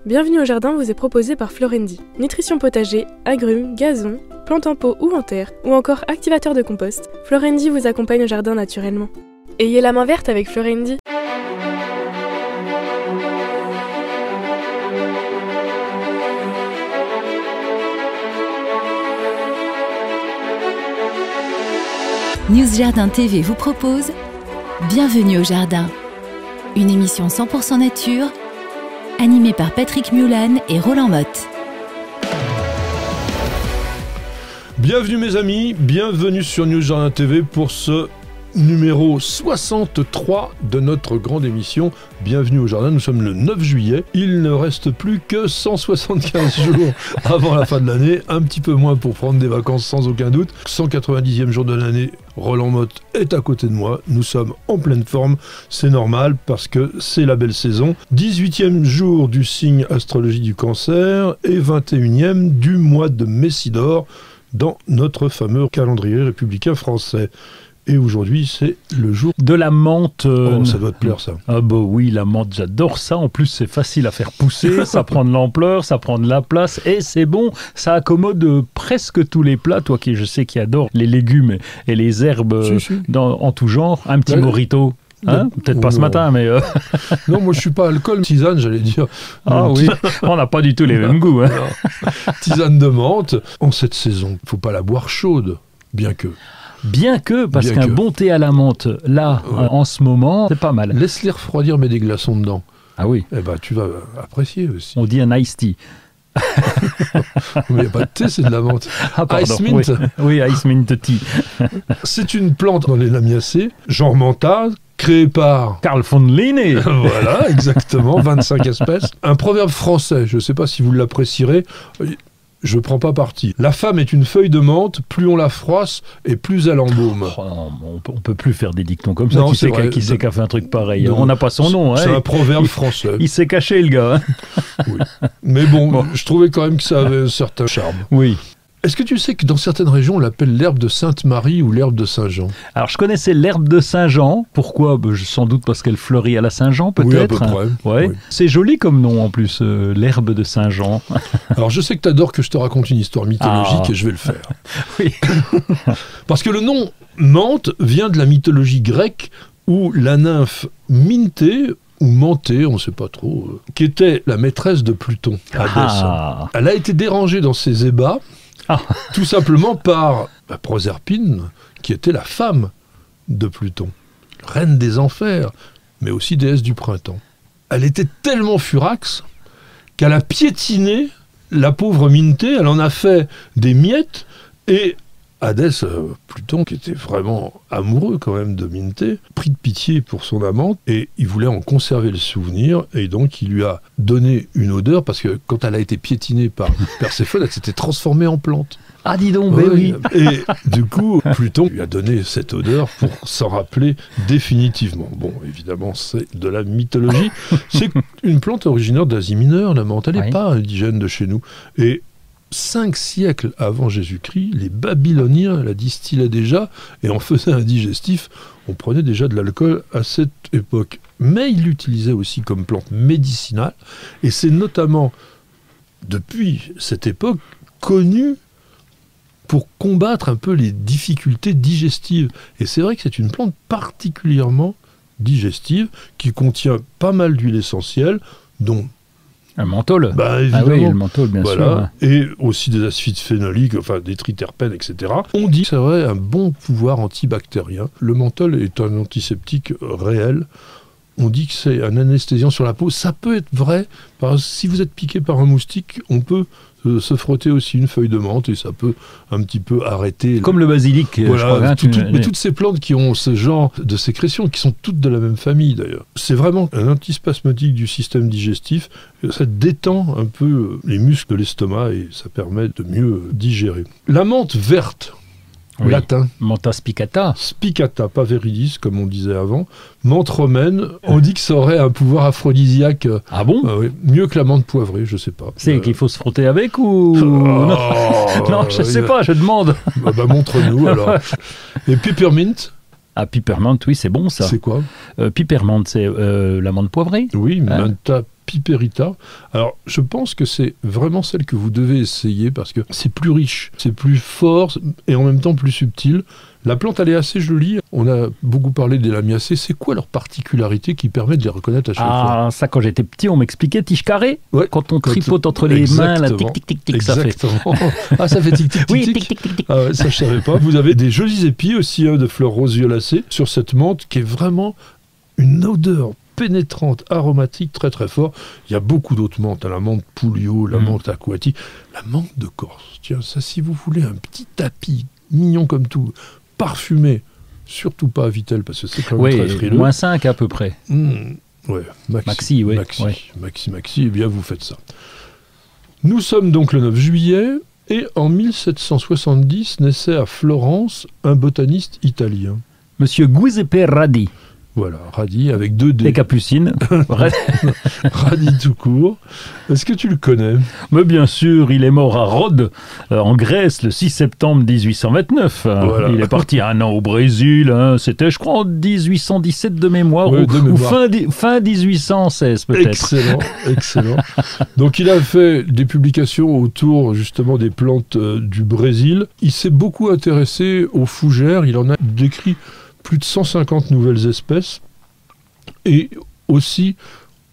Bienvenue au jardin vous est proposé par Florendi. Nutrition potager, agrumes, gazon, plantes en pot ou en terre, ou encore activateur de compost, Florendi vous accompagne au jardin naturellement. Ayez la main verte avec Florendi. News Jardin TV vous propose Bienvenue au jardin, une émission 100% nature, animée par Patrick Mulan et Roland Motte. Bienvenue mes amis, bienvenue sur News Jardin TV pour ce numéro 63 de notre grande émission. Bienvenue au jardin, nous sommes le 9 juillet. Il ne reste plus que 175 jours avant la fin de l'année, un petit peu moins pour prendre des vacances sans aucun doute. 190e jour de l'année, Roland Motte est à côté de moi. Nous sommes en pleine forme, c'est normal parce que c'est la belle saison. 18e jour du signe astrologie du Cancer et 21e du mois de Messidor dans notre fameux calendrier républicain français. Et aujourd'hui, c'est le jour de la menthe. Oh, ça doit te plaire, ça. Ah bah oui, la menthe, j'adore ça. En plus, c'est facile à faire pousser, ça prend de l'ampleur, ça prend de la place, et c'est bon. Ça accommode presque tous les plats. Toi qui, je sais, qui adore les légumes et les herbes en tout genre. Un petit mojito. Hein, peut-être pas ce matin, mais... Non, moi je suis pas alcool, tisane, j'allais dire. Ah oui, on n'a pas du tout les mêmes goûts. Hein. Tisane de menthe. En cette saison, faut pas la boire chaude, bien que... Parce qu'un bon thé à la menthe, là, en ce moment, c'est pas mal. Laisse-les refroidir, mets des glaçons dedans. Ah oui. Eh ben, tu vas apprécier aussi. On dit un iced tea. Il n'y a pas de thé, c'est de la menthe. Ah, pardon. Ice mint. Oui, ice mint tea. C'est une plante dans les lamiacées, genre mentha, créée par... Carl von Linné. Voilà, exactement, 25 espèces. Un proverbe français, je ne sais pas si vous l'apprécierez... Je prends pas parti. La femme est une feuille de menthe, plus on la froisse et plus elle embaume. Oh non, on peut plus faire des dictons comme ça. Non, qui c'est qui a fait un truc pareil? On n'a pas son nom. C'est hein. un proverbe français. Il s'est caché, le gars. Hein. Oui. Mais bon, je trouvais quand même que ça avait un certain charme. Oui. Est-ce que tu sais que dans certaines régions, on l'appelle l'herbe de Sainte-Marie ou l'herbe de Saint-Jean? Alors, je connaissais l'herbe de Saint-Jean. Pourquoi? Sans doute parce qu'elle fleurit à la Saint-Jean, peut-être. Oui, à peu près. Ouais. Oui. C'est joli comme nom, en plus, l'herbe de Saint-Jean. Alors, je sais que tu adores que je te raconte une histoire mythologique et je vais le faire. Oui. Parce que le nom menthe vient de la mythologie grecque où la nymphe Minthé, ou Menthée, on ne sait pas trop, qui était la maîtresse de Pluton, Hadès. Elle a été dérangée dans ses ébats, tout simplement par Proserpine, qui était la femme de Pluton, reine des enfers, mais aussi déesse du printemps. Elle était tellement furax qu'elle a piétiné la pauvre Minthé, elle en a fait des miettes, et Hadès, Pluton, qui était vraiment amoureux quand même de Minthé, prit de pitié pour son amante, et il voulait en conserver le souvenir, et donc il lui a donné une odeur, parce que quand elle a été piétinée par Perséphone, elle s'était transformée en plante. Ah, dis donc, oui. Et du coup, Pluton lui a donné cette odeur pour s'en rappeler définitivement. Bon, évidemment, c'est de la mythologie. C'est une plante originaire d'Asie mineure, la menthe. Elle n'est pas indigène de chez nous. Et 5 siècles avant Jésus-Christ, les Babyloniens la distillaient déjà et en faisaient un digestif. On prenait déjà de l'alcool à cette époque. Mais ils l'utilisaient aussi comme plante médicinale. Et c'est notamment, depuis cette époque, connu pour combattre un peu les difficultés digestives. Et c'est vrai que c'est une plante particulièrement digestive qui contient pas mal d'huile essentielle, dont un menthol. Évidemment. Ah oui, le menthol, bien sûr. Et aussi des acides phénoliques, enfin des triterpènes, etc. On dit que ça aurait un bon pouvoir antibactérien. Le menthol est un antiseptique réel. On dit que c'est un anesthésiant sur la peau. Ça peut être vrai, parce que si vous êtes piqué par un moustique, on peut se frotter aussi une feuille de menthe et ça peut un petit peu arrêter... Comme le basilic, voilà, je crois. Mais toutes ces plantes qui ont ce genre de sécrétion, qui sont toutes de la même famille d'ailleurs. C'est vraiment un antispasmodique du système digestif. Ça détend un peu les muscles de l'estomac et ça permet de mieux digérer. La menthe verte, latin. Mentha spicata. Spicata, pas viridis, comme on disait avant. Menthe romaine, on dit que ça aurait un pouvoir aphrodisiaque. Ah bon? Mieux que la menthe poivrée, je sais pas. C'est qu'il faut se frotter avec ou... Non, je sais pas, je demande. Montre-nous alors. Et peppermint. Ah, peppermint, oui, c'est bon ça. C'est quoi? Peppermint, c'est la menthe poivrée. Oui, mentha Piperita. Alors, je pense que c'est vraiment celle que vous devez essayer parce que c'est plus riche, c'est plus fort et en même temps plus subtil. La plante, elle est assez jolie. On a beaucoup parlé des lamiacées. C'est quoi leur particularité qui permet de les reconnaître à chaque fois? Ça, quand j'étais petit, on m'expliquait tige carré. Ouais, quand on tripote entre les mains, là, tic, tic, tic, tic, ça fait. Exactement. Ah, ça fait tic, tic, tic, Oui, tic. tic, tic, tic, tic. Ah ouais, ça, je savais pas. Vous avez des jolis épis aussi, de fleurs roses violacées sur cette menthe qui est vraiment une odeur pénétrante, aromatique, très très fort. Il y a beaucoup d'autres menthes, la menthe Pouliot, la menthe aquatique, la menthe de Corse. Tiens, ça, si vous voulez un petit tapis mignon comme tout, parfumé, surtout pas à Vittel parce que c'est quand même très frileux. Moins 5 à peu près. Ouais, Maxi, oui. Maxi, eh bien vous faites ça. Nous sommes donc le 9 juillet et en 1770 naissait à Florence un botaniste italien. Monsieur Giuseppe Radi. Voilà, Radi avec 2 D. Les Capucines. Radi tout court. Est-ce que tu le connais? Mais bien sûr, il est mort à Rhodes, en Grèce, le 6 septembre 1829. Voilà. Il est parti 1 an au Brésil. C'était, je crois, en 1817 de mémoire, oui, ou fin 1816 peut-être. Excellent. Donc il a fait des publications autour justement des plantes du Brésil. Il s'est beaucoup intéressé aux fougères. Il en a décrit plus de 150 nouvelles espèces, et aussi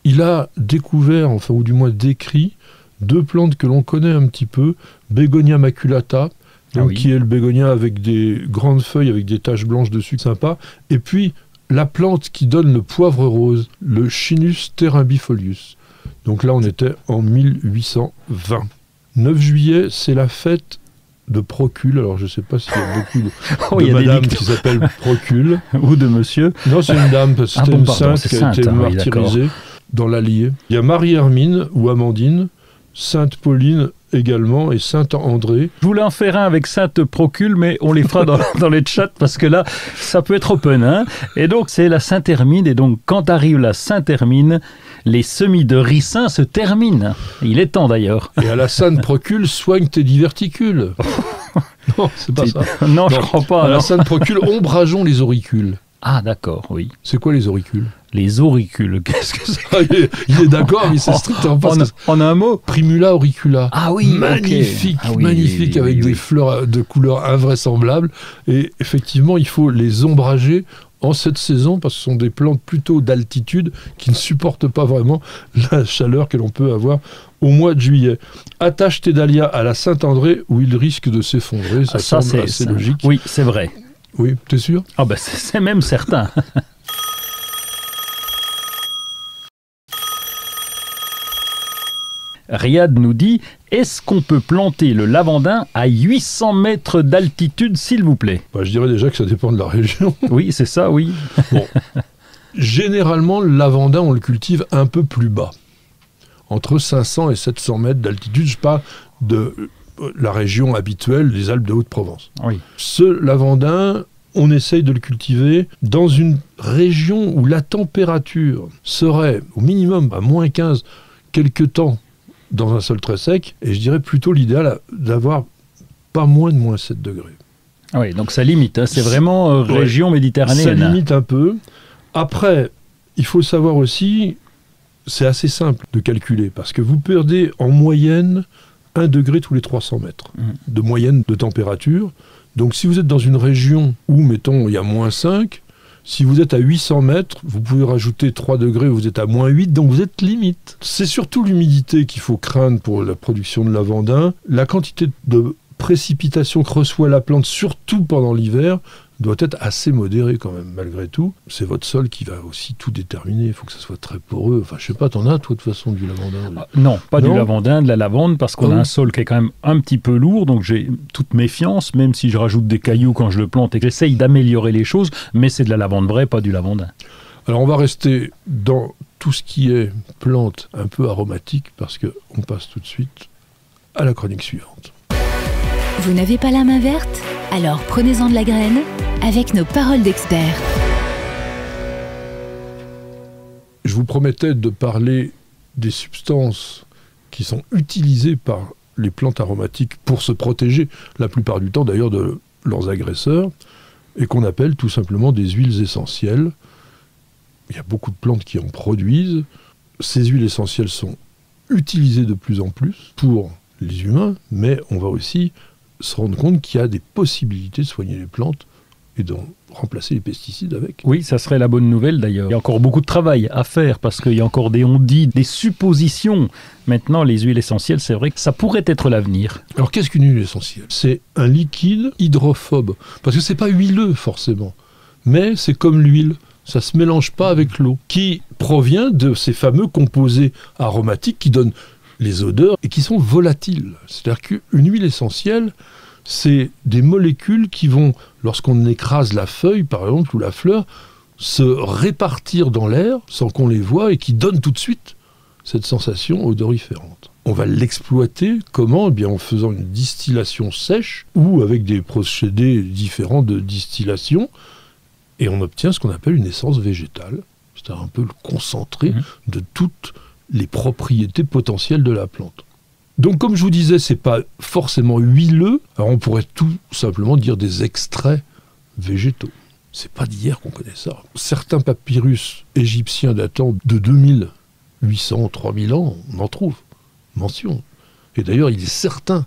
il a découvert, enfin ou du moins décrit, 2 plantes que l'on connaît un petit peu, Bégonia maculata, donc qui est le bégonia avec des grandes feuilles avec des taches blanches dessus, sympa, et puis la plante qui donne le poivre rose, le Chinus terumbifolius. Donc là on était en 1820. 9 juillet, c'est la fête de Procule. Alors je ne sais pas s'il y a beaucoup de madame qui s'appelle Procule. Ou de monsieur. Non, c'est une dame, parce que c'était une sainte qui a été martyrisée dans l'Allier. Il y a Marie-Hermine ou Amandine, Sainte Pauline également et Sainte André. Je voulais en faire un avec Sainte Procule, mais on les fera dans les chats parce que là, ça peut être open. Hein. Et donc, c'est la Sainte-Hermine. Et donc, quand arrive la Sainte-Hermine, les semis de ricin se terminent. Il est temps d'ailleurs. Et à la Sainte Procule, soigne tes diverticules. Non, c'est pas ça. Non, je crois pas. À la Sainte Procule, ombrageons les auricules. Ah, d'accord, oui. C'est quoi les auricules? Les auricules, qu'est-ce que c'est? Il est d'accord, mais c'est strictement pas ça. En un mot? Primula auricula. Ah oui, magnifique, magnifique, avec des fleurs de couleurs invraisemblables. Et effectivement, il faut les ombrager en cette saison, parce que ce sont des plantes plutôt d'altitude qui ne supportent pas vraiment la chaleur que l'on peut avoir au mois de juillet. Attache tes dahlias à la Saint-André où ils risquent de s'effondrer. Ça semble assez logique. Oui, c'est vrai. Oui, t'es sûr? Ah ben c'est même certain. Riyad nous dit, est-ce qu'on peut planter le lavandin à 800 mètres d'altitude, s'il vous plaît? Je dirais déjà que ça dépend de la région. Oui, c'est ça, oui. Bon. Généralement, le lavandin, on le cultive un peu plus bas. Entre 500 et 700 mètres d'altitude, je parle de la région habituelle des Alpes de Haute-Provence. Oui. Ce lavandin, on essaye de le cultiver dans une région où la température serait au minimum à moins 15 quelque temps dans un sol très sec, et je dirais plutôt l'idéal d'avoir pas moins de moins 7 degrés. Oui, donc ça limite, hein, c'est vraiment région méditerranéenne. Ça limite un peu. Après, il faut savoir aussi, c'est assez simple de calculer, parce que vous perdez en moyenne 1 degré tous les 300 mètres de moyenne de température. Donc si vous êtes dans une région où, mettons, il y a moins 5, si vous êtes à 800 mètres, vous pouvez rajouter 3 degrés, vous êtes à moins 8, donc vous êtes limite. C'est surtout l'humidité qu'il faut craindre pour la production de lavandin. La quantité de précipitations que reçoit la plante, surtout pendant l'hiver, doit être assez modérée quand même, malgré tout. C'est votre sol qui va aussi tout déterminer. Il faut que ça soit très poreux. Enfin, je sais pas, t'en as, toi, de toute façon, du lavandin? Non, pas du lavandin, de la lavande, parce qu'on a un sol qui est quand même un petit peu lourd, donc j'ai toute méfiance, même si je rajoute des cailloux quand je le plante et que j'essaye d'améliorer les choses, mais c'est de la lavande vraie, pas du lavandin. Alors, on va rester dans tout ce qui est plantes un peu aromatiques, parce qu'on passe tout de suite à la chronique suivante. Vous n'avez pas la main verte? Alors prenez-en de la graine avec nos paroles d'experts. Je vous promettais de parler des substances qui sont utilisées par les plantes aromatiques pour se protéger, la plupart du temps d'ailleurs de leurs agresseurs, et qu'on appelle tout simplement des huiles essentielles. Il y a beaucoup de plantes qui en produisent. ces huiles essentielles sont utilisées de plus en plus pour les humains, mais on va aussi se rendre compte qu'il y a des possibilités de soigner les plantes et de remplacer les pesticides avec. Oui, ça serait la bonne nouvelle d'ailleurs. Il y a encore beaucoup de travail à faire parce qu'il y a encore des on-dit, des suppositions. Maintenant, les huiles essentielles, c'est vrai que ça pourrait être l'avenir. Alors qu'est-ce qu'une huile essentielle? C'est un liquide hydrophobe, parce que c'est pas huileux forcément, mais c'est comme l'huile, ça se mélange pas avec l'eau, qui provient de ces fameux composés aromatiques qui donnent les odeurs et qui sont volatiles. C'est-à-dire qu'une huile essentielle, c'est des molécules qui vont, lorsqu'on écrase la feuille, par exemple, ou la fleur, se répartir dans l'air sans qu'on les voie et qui donnent tout de suite cette sensation odoriférante. On va l'exploiter comment? Eh bien, en faisant une distillation sèche ou avec des procédés différents de distillation, et on obtient ce qu'on appelle une essence végétale. C'est un peu le concentré de toutes les propriétés potentielles de la plante. Donc, comme je vous disais, c'est pas forcément huileux. Alors, on pourrait tout simplement dire des extraits végétaux. C'est pas d'hier qu'on connaît ça. Certains papyrus égyptiens datant de 2800, 3000 ans, on en trouve mention. Et d'ailleurs, il est certain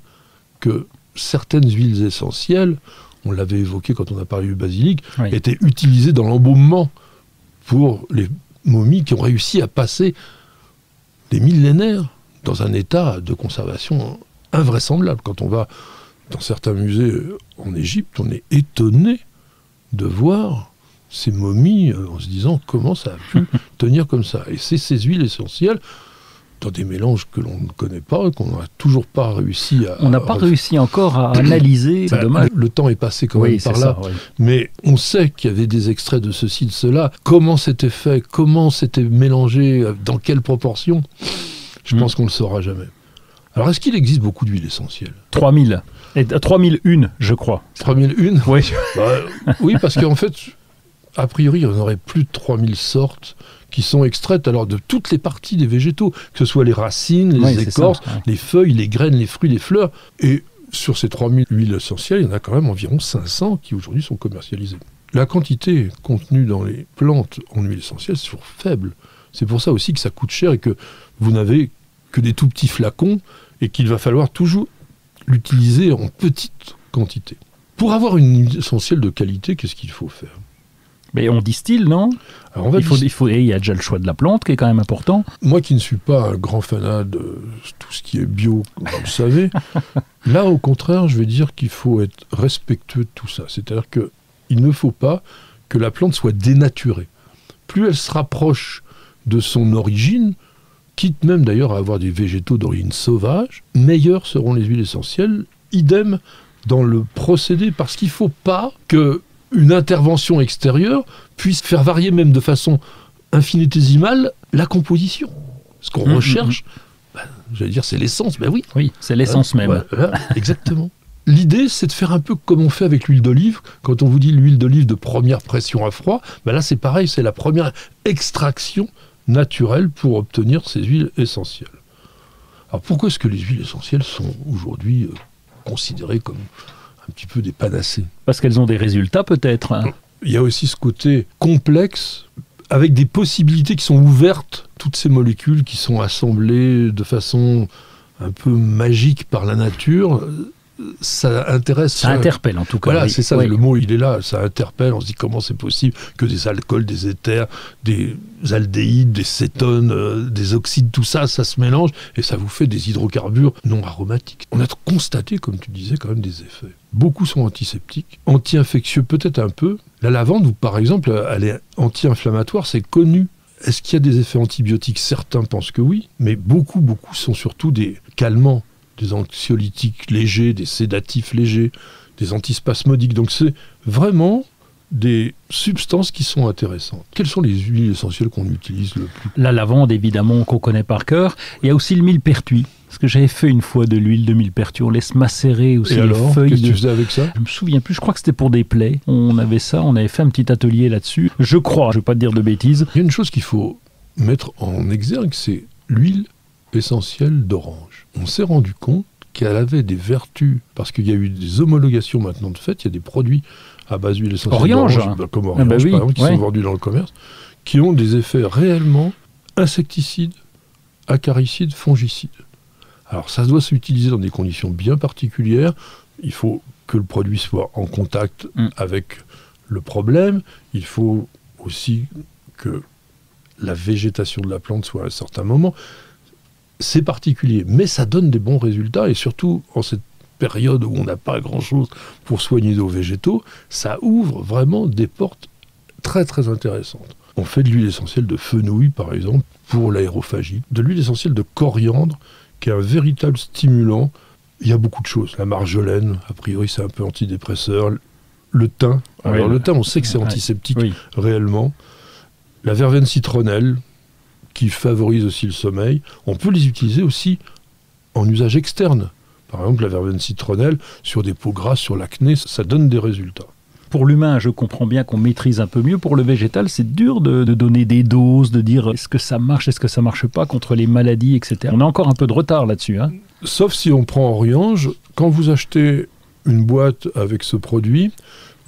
que certaines huiles essentielles, on l'avait évoqué quand on a parlé du basilic, étaient utilisées dans l'embaumement pour les momies qui ont réussi à passer des millénaires dans un état de conservation invraisemblable. Quand on va dans certains musées en Égypte, on est étonné de voir ces momies en se disant comment ça a pu tenir comme ça. Et c'est ces huiles essentielles, dans des mélanges que l'on ne connaît pas, qu'on n'a toujours pas réussi à... On n'a pas réussi encore à analyser, c'est dommage. Le temps est passé quand même par là, mais on sait qu'il y avait des extraits de ceci, de cela, comment c'était fait, comment c'était mélangé, dans quelle proportion. Je pense qu'on ne le saura jamais. Alors, est-ce qu'il existe beaucoup d'huiles essentielles? 3000. Et 3001, je crois. 3001? Oui. Oui, parce qu'en fait, a priori, il y en aurait plus de 3000 sortes qui sont extraites alors de toutes les parties des végétaux, que ce soit les racines, les écorces, les feuilles, les graines, les fruits, les fleurs. Et sur ces 3000 huiles essentielles, il y en a quand même environ 500 qui aujourd'hui sont commercialisées. La quantité contenue dans les plantes en huile essentielle est toujours faible. C'est pour ça aussi que ça coûte cher et que vous n'avez que des tout petits flacons et qu'il va falloir toujours l'utiliser en petite quantité. Pour avoir une huile essentielle de qualité, qu'est-ce qu'il faut faire? Mais on distille, non? Alors il y a déjà le choix de la plante qui est quand même important. Moi qui ne suis pas un grand fanat de tout ce qui est bio, vous le savez, là au contraire, je vais dire qu'il faut être respectueux de tout ça. C'est-à-dire qu'il ne faut pas que la plante soit dénaturée. Plus elle se rapproche de son origine, quitte même d'ailleurs à avoir des végétaux d'origine sauvage, meilleures seront les huiles essentielles, idem dans le procédé, parce qu'il ne faut pas qu'une intervention extérieure puisse faire varier même de façon infinitésimale la composition. Ce qu'on recherche, j'allais dire c'est l'essence, ben oui. Oui, c'est l'essence même. Voilà, exactement. L'idée, c'est de faire un peu comme on fait avec l'huile d'olive. Quand on vous dit l'huile d'olive de première pression à froid, ben là c'est pareil, c'est la première extraction naturelle pour obtenir ces huiles essentielles. Alors pourquoi est-ce que les huiles essentielles sont aujourd'hui considérées comme un petit peu des panacées? Parce qu'elles ont des résultats peut-être. Il y a aussi ce côté complexe, avec des possibilités qui sont ouvertes, toutes ces molécules qui sont assemblées de façon un peu magique par la nature. Ça intéresse... Ça interpelle en tout cas. Voilà, c'est ça, le mot il est là, ça interpelle, on se dit comment c'est possible que des alcools, des éthers, des aldéhydes, des cétones, des oxydes, tout ça, ça se mélange et ça vous fait des hydrocarbures non aromatiques. On a constaté, comme tu disais, quand même des effets. Beaucoup sont antiseptiques, anti-infectieux peut-être un peu. La lavande, par exemple, elle est anti-inflammatoire, c'est connu. Est-ce qu'il y a des effets antibiotiques? Certains pensent que oui, mais beaucoup sont surtout des calmants, des anxiolytiques légers, des sédatifs légers, des antispasmodiques. Donc c'est vraiment des substances qui sont intéressantes. Quelles sont les huiles essentielles qu'on utilise le plus? La lavande, évidemment, qu'on connaît par cœur. Il y a aussi le millepertuis. Parce que j'avais fait une fois de l'huile de millepertuis. On laisse macérer aussi les feuilles. Qu'est-ce que tu faisais avec ça? Je me souviens plus, je crois que c'était pour des plaies. On avait ça, on avait fait un petit atelier là-dessus. Je crois, je ne vais pas te dire de bêtises. Il y a une chose qu'il faut mettre en exergue, c'est l'huile essentielle d'orange. On s'est rendu compte qu'elle avait des vertus, parce qu'il y a eu des homologations maintenant de fait, il y a des produits à base d'huile essentielle d'orange, comme Oriange par exemple, qui sont vendus dans le commerce, qui ont des effets réellement insecticides, acaricides, fongicides. Alors ça doit s'utiliser dans des conditions bien particulières. Il faut que le produit soit en contact avec le problème. Il faut aussi que la végétation de la plante soit à un certain moment. C'est particulier, mais ça donne des bons résultats. Et surtout, en cette période où on n'a pas grand-chose pour soigner nos végétaux, ça ouvre vraiment des portes très très intéressantes. On fait de l'huile essentielle de fenouil, par exemple, pour l'aérophagie. De l'huile essentielle de coriandre, qui est un véritable stimulant. Il y a beaucoup de choses. La marjolaine, a priori, c'est un peu antidépresseur. Le thym. Alors, le thym, on sait que c'est antiseptique, réellement. La verveine citronnelle, qui favorise aussi le sommeil. On peut les utiliser aussi en usage externe. Par exemple, la verveine citronnelle, sur des peaux grasses, sur l'acné, ça donne des résultats. Pour l'humain, je comprends bien qu'on maîtrise un peu mieux. Pour le végétal, c'est dur de donner des doses, de dire est-ce que ça marche, est-ce que ça marche pas contre les maladies, etc. On a encore un peu de retard là-dessus. Hein. Sauf si on prend Oriange, quand vous achetez une boîte avec ce produit,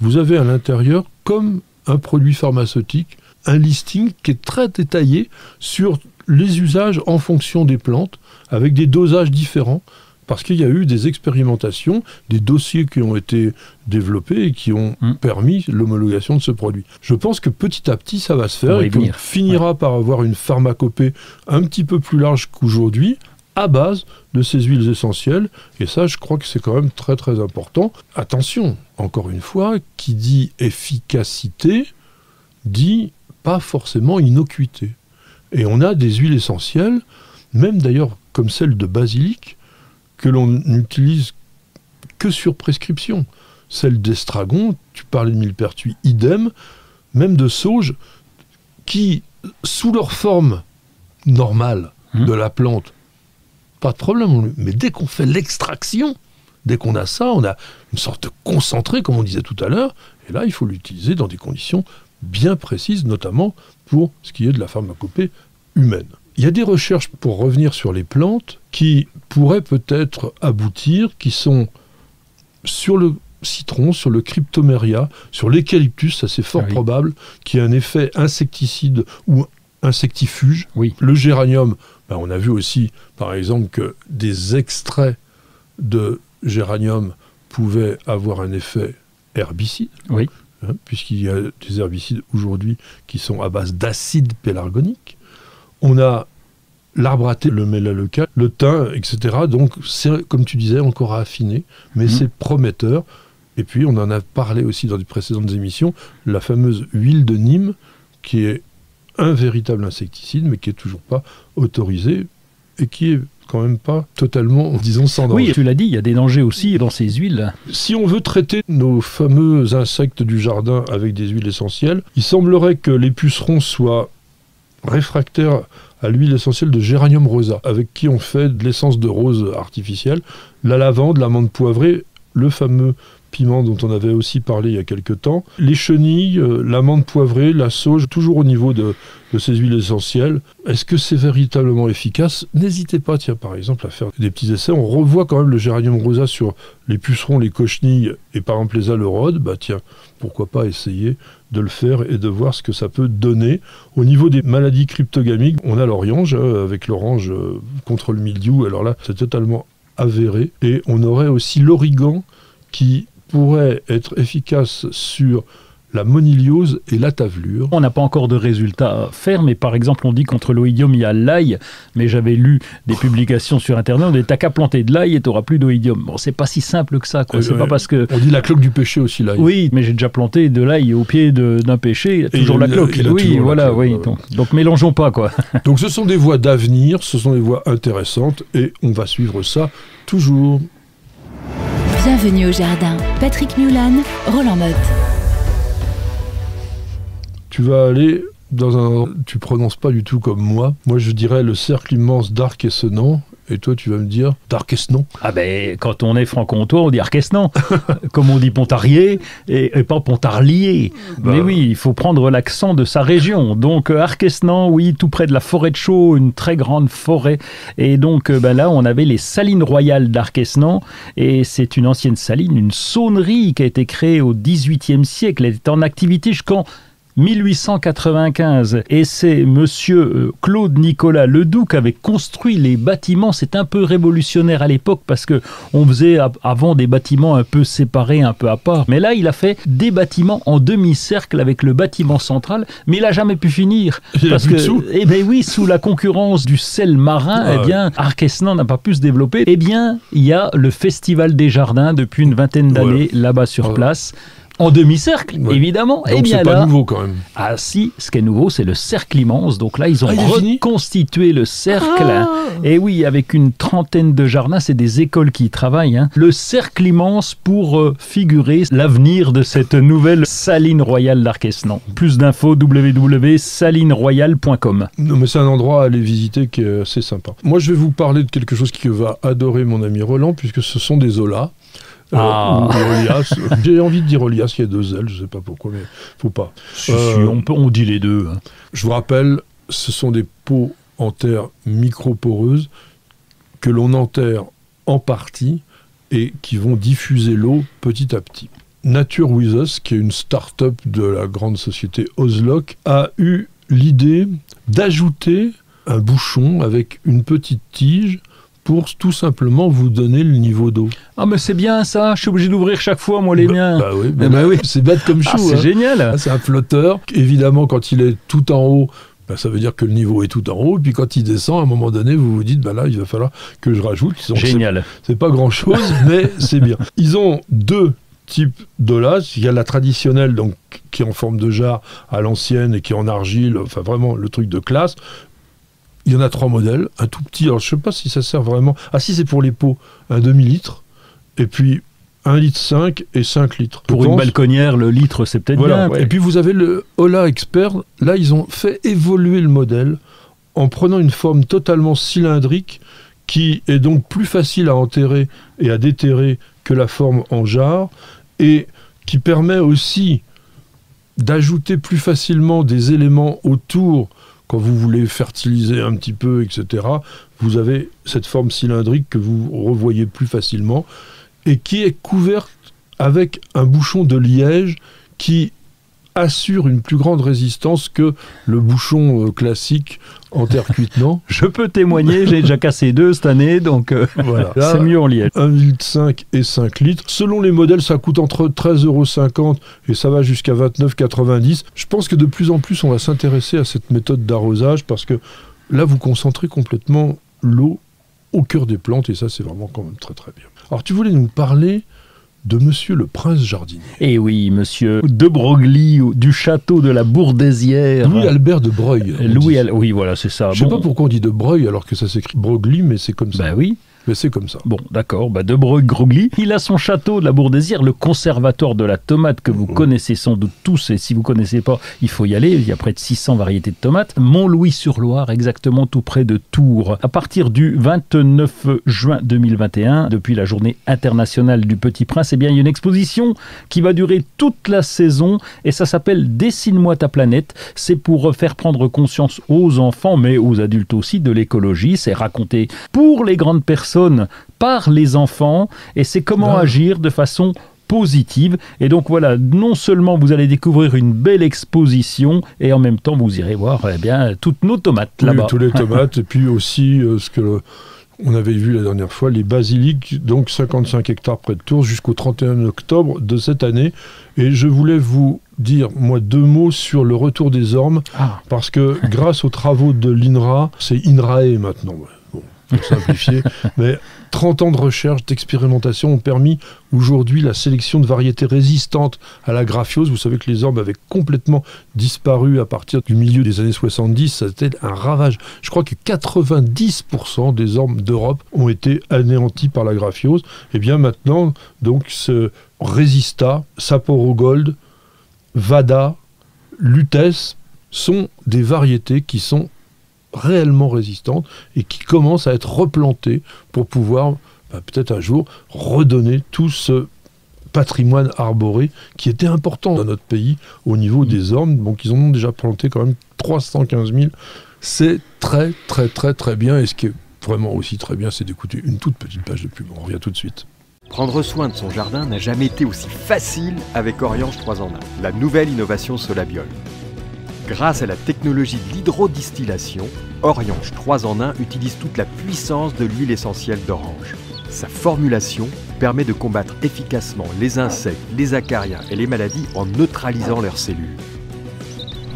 vous avez à l'intérieur, comme un produit pharmaceutique, un listing qui est très détaillé sur les usages en fonction des plantes, avec des dosages différents. Parce qu'il y a eu des expérimentations, des dossiers qui ont été développés et qui ont permis l'homologation de ce produit. Je pense que petit à petit, ça va se faire et qu'on finira par avoir une pharmacopée un petit peu plus large qu'aujourd'hui, à base de ces huiles essentielles. Et ça, je crois que c'est quand même très très important. Attention, encore une fois, qui dit efficacité, dit pas forcément innocuité. Et on a des huiles essentielles, même d'ailleurs comme celle de basilic, que l'on n'utilise que sur prescription. Celle d'estragon, tu parlais de millepertuis, idem, même de sauge, qui, sous leur forme normale de la plante, pas de problème. Mais dès qu'on fait l'extraction, dès qu'on a ça, on a une sorte de concentré, comme on disait tout à l'heure, et là, il faut l'utiliser dans des conditions bien précises, notamment pour ce qui est de la pharmacopée humaine. Il y a des recherches, pour revenir sur les plantes, qui pourraient peut-être aboutir, qui sont sur le citron, sur le cryptomeria, sur l'eucalyptus, ça c'est fort probable, qui a un effet insecticide ou insectifuge. Le géranium, on a vu aussi, par exemple, que des extraits de géranium pouvaient avoir un effet herbicide. Puisqu'il y a des herbicides aujourd'hui qui sont à base d'acide pélargonique. On a l'arbre à thé, le mélaleuca, le thym, etc. Donc, c'est, comme tu disais, encore à affiner, mais c'est prometteur. Et puis, on en a parlé aussi dans les précédentes émissions, la fameuse huile de Nîmes, qui est un véritable insecticide, mais qui n'est toujours pas autorisé, et qui est quand même pas totalement, disons, sans danger. Oui, tu l'as dit, il y a des dangers aussi dans ces huiles. Si on veut traiter nos fameux insectes du jardin avec des huiles essentielles, il semblerait que les pucerons soient réfractaires à l'huile essentielle de Geranium rosa, avec qui on fait de l'essence de rose artificielle, la lavande, l'amande poivrée, le fameux piment dont on avait aussi parlé il y a quelques temps, les chenilles, l'amande poivrée, la sauge, toujours au niveau de ces huiles essentielles. Est-ce que c'est véritablement efficace? N'hésitez pas, tiens, par exemple, à faire des petits essais. On revoit quand même le Géranium rosa sur les pucerons, les cochenilles et par exemple les alerodes. Tiens, pourquoi pas essayer de le faire et de voir ce que ça peut donner. Au niveau des maladies cryptogamiques, on a l'orange, avec l'orange contre le mildiou. Alors là, c'est totalement avéré. Et on aurait aussi l'origan qui pourrait être efficace sur la moniliose et la tavelure. On n'a pas encore de résultats fermes, mais par exemple, on dit contre l'oïdium, il y a l'ail, mais j'avais lu des publications sur Internet, on dit t'as qu'à planter de l'ail et t'auras plus d'oïdium. Bon, c'est pas si simple que ça, quoi. C'est pas parce que... On dit la cloque du péché aussi, l'ail. Oui, mais j'ai déjà planté de l'ail au pied d'un péché, il y a toujours la cloque. Oui, voilà, oui. Donc mélangeons pas, quoi. Donc ce sont des voies d'avenir, ce sont des voies intéressantes, et on va suivre ça toujours. Bienvenue au jardin. Patrick Mulan, Roland Motte. Tu vas aller dans un... Tu prononces pas du tout comme moi. Moi, je dirais le cercle immense d'Arc-et-Senans. Et toi, tu vas me dire d'Arc-et-Senans. Ah ben, quand on est franc-comtois, on dit Arc-et-Senans. Comme on dit Pontarlier et pas Pontarlier. Mais oui, il faut prendre l'accent de sa région. Donc, Arc-et-Senans, oui, tout près de la forêt de Chaux, une très grande forêt. Et donc, là, on avait les salines royales d'Arc-et-Senans. Et c'est une ancienne saline, une saunerie qui a été créée au XVIIIe siècle. Elle était en activité jusqu'en 1895, et c'est monsieur Claude Nicolas Ledoux qui avait construit les bâtiments. C'est un peu révolutionnaire à l'époque parce que on faisait avant des bâtiments un peu séparés, un peu à part. Mais là, il a fait des bâtiments en demi-cercle avec le bâtiment central, mais il n'a jamais pu finir. Parce que, eh ben oui, sous la concurrence du sel marin, eh bien, Arquesnan n'a pas pu se développer. Eh bien, il y a le Festival des Jardins depuis une vingtaine d'années là-bas sur place. En demi-cercle, évidemment. Donc c'est pas nouveau quand même. Ah si, ce qui est nouveau, c'est le cercle immense. Donc là, ils ont reconstitué le cercle. Et oui, avec une trentaine de jardins, c'est des écoles qui y travaillent. Le cercle immense pour figurer l'avenir de cette nouvelle saline royale d'Arquesnan. Plus d'infos, www.salineroyale.com. Non, mais c'est un endroit à aller visiter qui est assez sympa. Moi, je vais vous parler de quelque chose qui va adorer mon ami Roland, puisque ce sont des olas. J'ai envie de dire Olias, il y a 2 L, je ne sais pas pourquoi, mais faut pas. On dit les deux. Je vous rappelle, ce sont des pots en terre microporeuses que l'on enterre en partie et qui vont diffuser l'eau petit à petit. Nature With Us, qui est une start-up de la grande société Ozlock, a eu l'idée d'ajouter un bouchon avec une petite tige pour tout simplement vous donner le niveau d'eau. Ah mais c'est bien ça, je suis obligé d'ouvrir chaque fois moi les miens. Oui, c'est bête comme chou. C'est génial. C'est un flotteur. Évidemment, quand il est tout en haut, ça veut dire que le niveau est tout en haut. Et puis quand il descend, à un moment donné, vous vous dites, là, il va falloir que je rajoute. Génial. C'est pas grand-chose, mais c'est bien. Ils ont 2 types d'olas. Il y a la traditionnelle, donc, qui est en forme de jarre à l'ancienne et qui est en argile, enfin vraiment le truc de classe. Il y en a 3 modèles, un tout petit, alors je ne sais pas si ça sert vraiment... Ah si, c'est pour les pots, un demi-litre, et puis 1,5 litre et 5 litres. Pour une balconnière, le litre, c'est peut-être bien. Ouais. Et puis vous avez le Ola Expert, là ils ont fait évoluer le modèle en prenant une forme totalement cylindrique, qui est donc plus facile à enterrer et à déterrer que la forme en jarre, et qui permet aussi d'ajouter plus facilement des éléments autour. Quand vous voulez fertiliser un petit peu, etc., vous avez cette forme cylindrique que vous revoyez plus facilement et qui est couverte avec un bouchon de liège qui assure une plus grande résistance que le bouchon classique en terre cuite, non ? Je peux témoigner, j'ai déjà cassé 2 cette année, donc voilà. C'est mieux en liège. 1,5 litre et 5 litres. Selon les modèles, ça coûte entre 13,50 € et ça va jusqu'à 29,90 €. Je pense que de plus en plus, on va s'intéresser à cette méthode d'arrosage parce que là, vous concentrez complètement l'eau au cœur des plantes et ça, c'est vraiment quand même très très bien. Alors, tu voulais nous parler de Monsieur le Prince Jardinier. Eh oui, Monsieur de Broglie, du château de la Bourdesière. Louis-Albert de Breuil. Oui, voilà, c'est ça. Je ne sais pas pourquoi on dit de Breuil alors que ça s'écrit Broglie, mais c'est comme ça. Ben oui. Mais c'est comme ça. Bon, d'accord. De Breuil-Groglie. Il a son château de la Bourdesière, le conservatoire de la tomate que vous connaissez sans doute tous. Et si vous ne connaissez pas, il faut y aller. Il y a près de 600 variétés de tomates. Mont-Louis-sur-Loire, exactement tout près de Tours. À partir du 29 juin 2021, depuis la journée internationale du Petit Prince, eh bien, il y a une exposition qui va durer toute la saison. Et ça s'appelle Dessine-moi ta planète. C'est pour faire prendre conscience aux enfants, mais aux adultes aussi, de l'écologie. C'est raconté pour les grandes personnes par les enfants et c'est comment agir de façon positive. Et donc voilà, non seulement vous allez découvrir une belle exposition et en même temps vous irez voir toutes nos tomates là-bas. Tous les tomates et puis aussi ce que on avait vu la dernière fois, les basiliques, donc 55 hectares près de Tours jusqu'au 31 octobre de cette année. Et je voulais vous dire, moi, 2 mots sur le retour des ormes, parce que grâce aux travaux de l'INRA, c'est INRAE maintenant, pour simplifier, mais 30 ans de recherche, d'expérimentation ont permis aujourd'hui la sélection de variétés résistantes à la graphiose. Vous savez que les ormes avaient complètement disparu à partir du milieu des années 70. C'était un ravage. Je crois que 90% des ormes d'Europe ont été anéantis par la graphiose. Et bien maintenant, donc, ce Resista, Sapporo Gold, Vada, Lutèce sont des variétés qui sont réellement résistantes et qui commencent à être replantées pour pouvoir peut-être un jour redonner tout ce patrimoine arboré qui était important dans notre pays au niveau des ormes. Donc ils en ont déjà planté quand même 315 000. C'est très très très très bien et ce qui est vraiment aussi très bien, c'est d'écouter une toute petite page de pub. On revient tout de suite. Prendre soin de son jardin n'a jamais été aussi facile avec Oriange 3 en 1, la nouvelle innovation Solabiol. Grâce à la technologie de l'hydrodistillation, Oriange 3 en 1 utilise toute la puissance de l'huile essentielle d'orange. Sa formulation permet de combattre efficacement les insectes, les acariens et les maladies en neutralisant leurs cellules.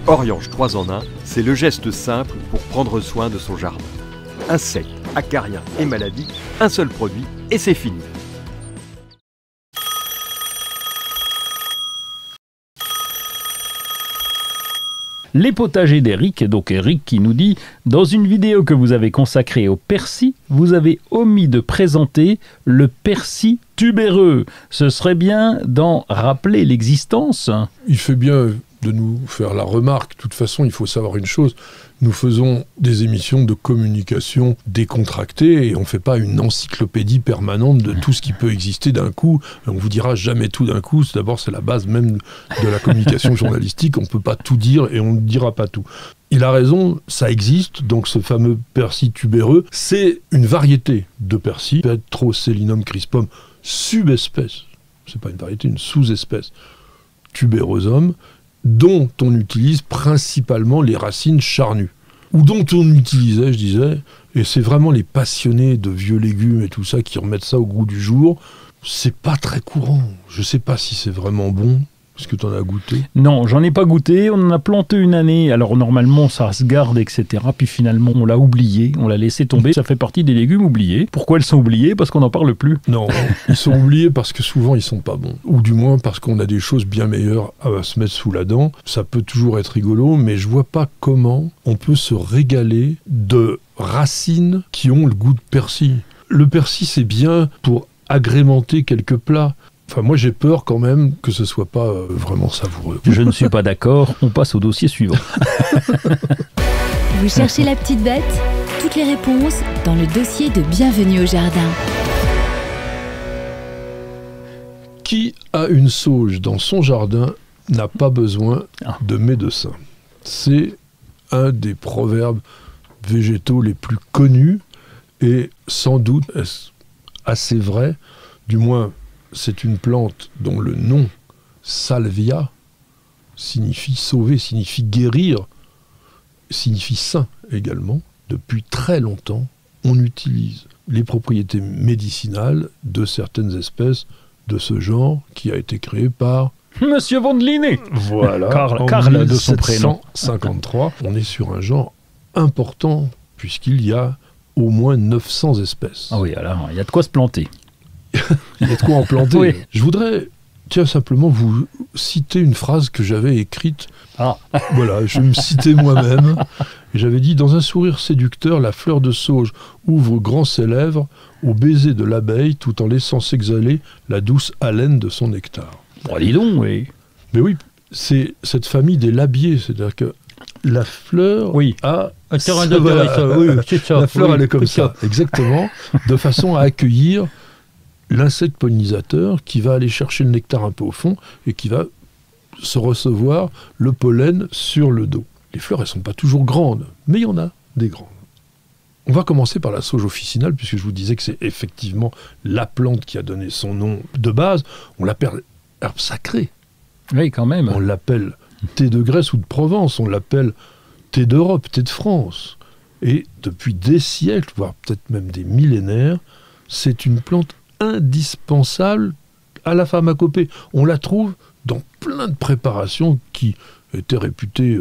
Oriange 3 en 1, c'est le geste simple pour prendre soin de son jardin. Insectes, acariens et maladies, un seul produit et c'est fini. Les potagers d'Eric, donc Eric qui nous dit « Dans une vidéo que vous avez consacrée au persil, vous avez omis de présenter le persil tubéreux. Ce serait bien d'en rappeler l'existence ?» Il fait bien de nous faire la remarque. De toute façon, il faut savoir une chose. Nous faisons des émissions de communication décontractées et on ne fait pas une encyclopédie permanente de tout ce qui peut exister d'un coup. On ne vous dira jamais tout d'un coup. D'abord, c'est la base même de la communication journalistique. On ne peut pas tout dire et on ne dira pas tout. Il a raison, ça existe. Donc ce fameux persil tubéreux, c'est une variété de persil. Petroselinum crispum subespèce. C'est pas une variété, une sous-espèce. Tuberosum, dont on utilise principalement les racines charnues, ou dont on utilisait, je disais, et c'est vraiment les passionnés de vieux légumes et tout ça qui remettent ça au goût du jour. C'est pas très courant. Je sais pas si c'est vraiment bon. Est-ce que tu en as goûté ? Non, j'en ai pas goûté. On en a planté une année. Alors normalement, ça se garde, etc. Puis finalement, on l'a oublié. On l'a laissé tomber. Ça fait partie des légumes oubliés. Pourquoi ils sont oubliés ? Parce qu'on n'en parle plus. Non, ils sont oubliés parce que souvent, ils sont pas bons. Ou du moins parce qu'on a des choses bien meilleures à se mettre sous la dent. Ça peut toujours être rigolo, mais je vois pas comment on peut se régaler de racines qui ont le goût de persil. Le persil, c'est bien pour agrémenter quelques plats. Enfin, moi, j'ai peur quand même que ce soit pas vraiment savoureux. Je ne suis pas d'accord. On passe au dossier suivant. Vous cherchez la petite bête ? Toutes les réponses dans le dossier de Bienvenue au Jardin. Qui a une sauge dans son jardin n'a pas besoin de médecin. C'est un des proverbes végétaux les plus connus et sans doute est-ce assez vrai, du moins. C'est une plante dont le nom, salvia, signifie sauver, signifie guérir, signifie sain également. Depuis très longtemps, on utilise les propriétés médicinales de certaines espèces de ce genre qui a été créé par Monsieur von Linné. Voilà, Karl de son prénom. 1753. On est sur un genre important puisqu'il y a au moins 900 espèces. Ah oui, alors il y a de quoi se planter. Il y a de quoi en planter. Oui. Je voudrais, simplement vous citer une phrase que j'avais écrite. Voilà, je me citais moi-même. Et j'avais dit « Dans un sourire séducteur, la fleur de sauge ouvre grand ses lèvres au baiser de l'abeille tout en laissant s'exhaler la douce haleine de son nectar. » Bon, dis donc, oui. Mais oui, c'est cette famille des labiers, c'est-à-dire que la fleur a... Un terrain d'intérêt, oui, c'est ça. La fleur, oui, elle est comme ça, exactement, de façon à accueillir l'insecte pollinisateur qui va aller chercher le nectar un peu au fond et qui va se recevoir le pollen sur le dos. Les fleurs, elles ne sont pas toujours grandes, mais il y en a des grandes. On va commencer par la sauge officinale, puisque je vous disais que c'est effectivement la plante qui a donné son nom de base. On l'appelle herbe sacrée. Oui, quand même. On l'appelle thé de Grèce ou de Provence, on l'appelle thé d'Europe, thé de France. Et depuis des siècles, voire peut-être même des millénaires, c'est une plante indispensable à la pharmacopée. On la trouve dans plein de préparations qui étaient réputées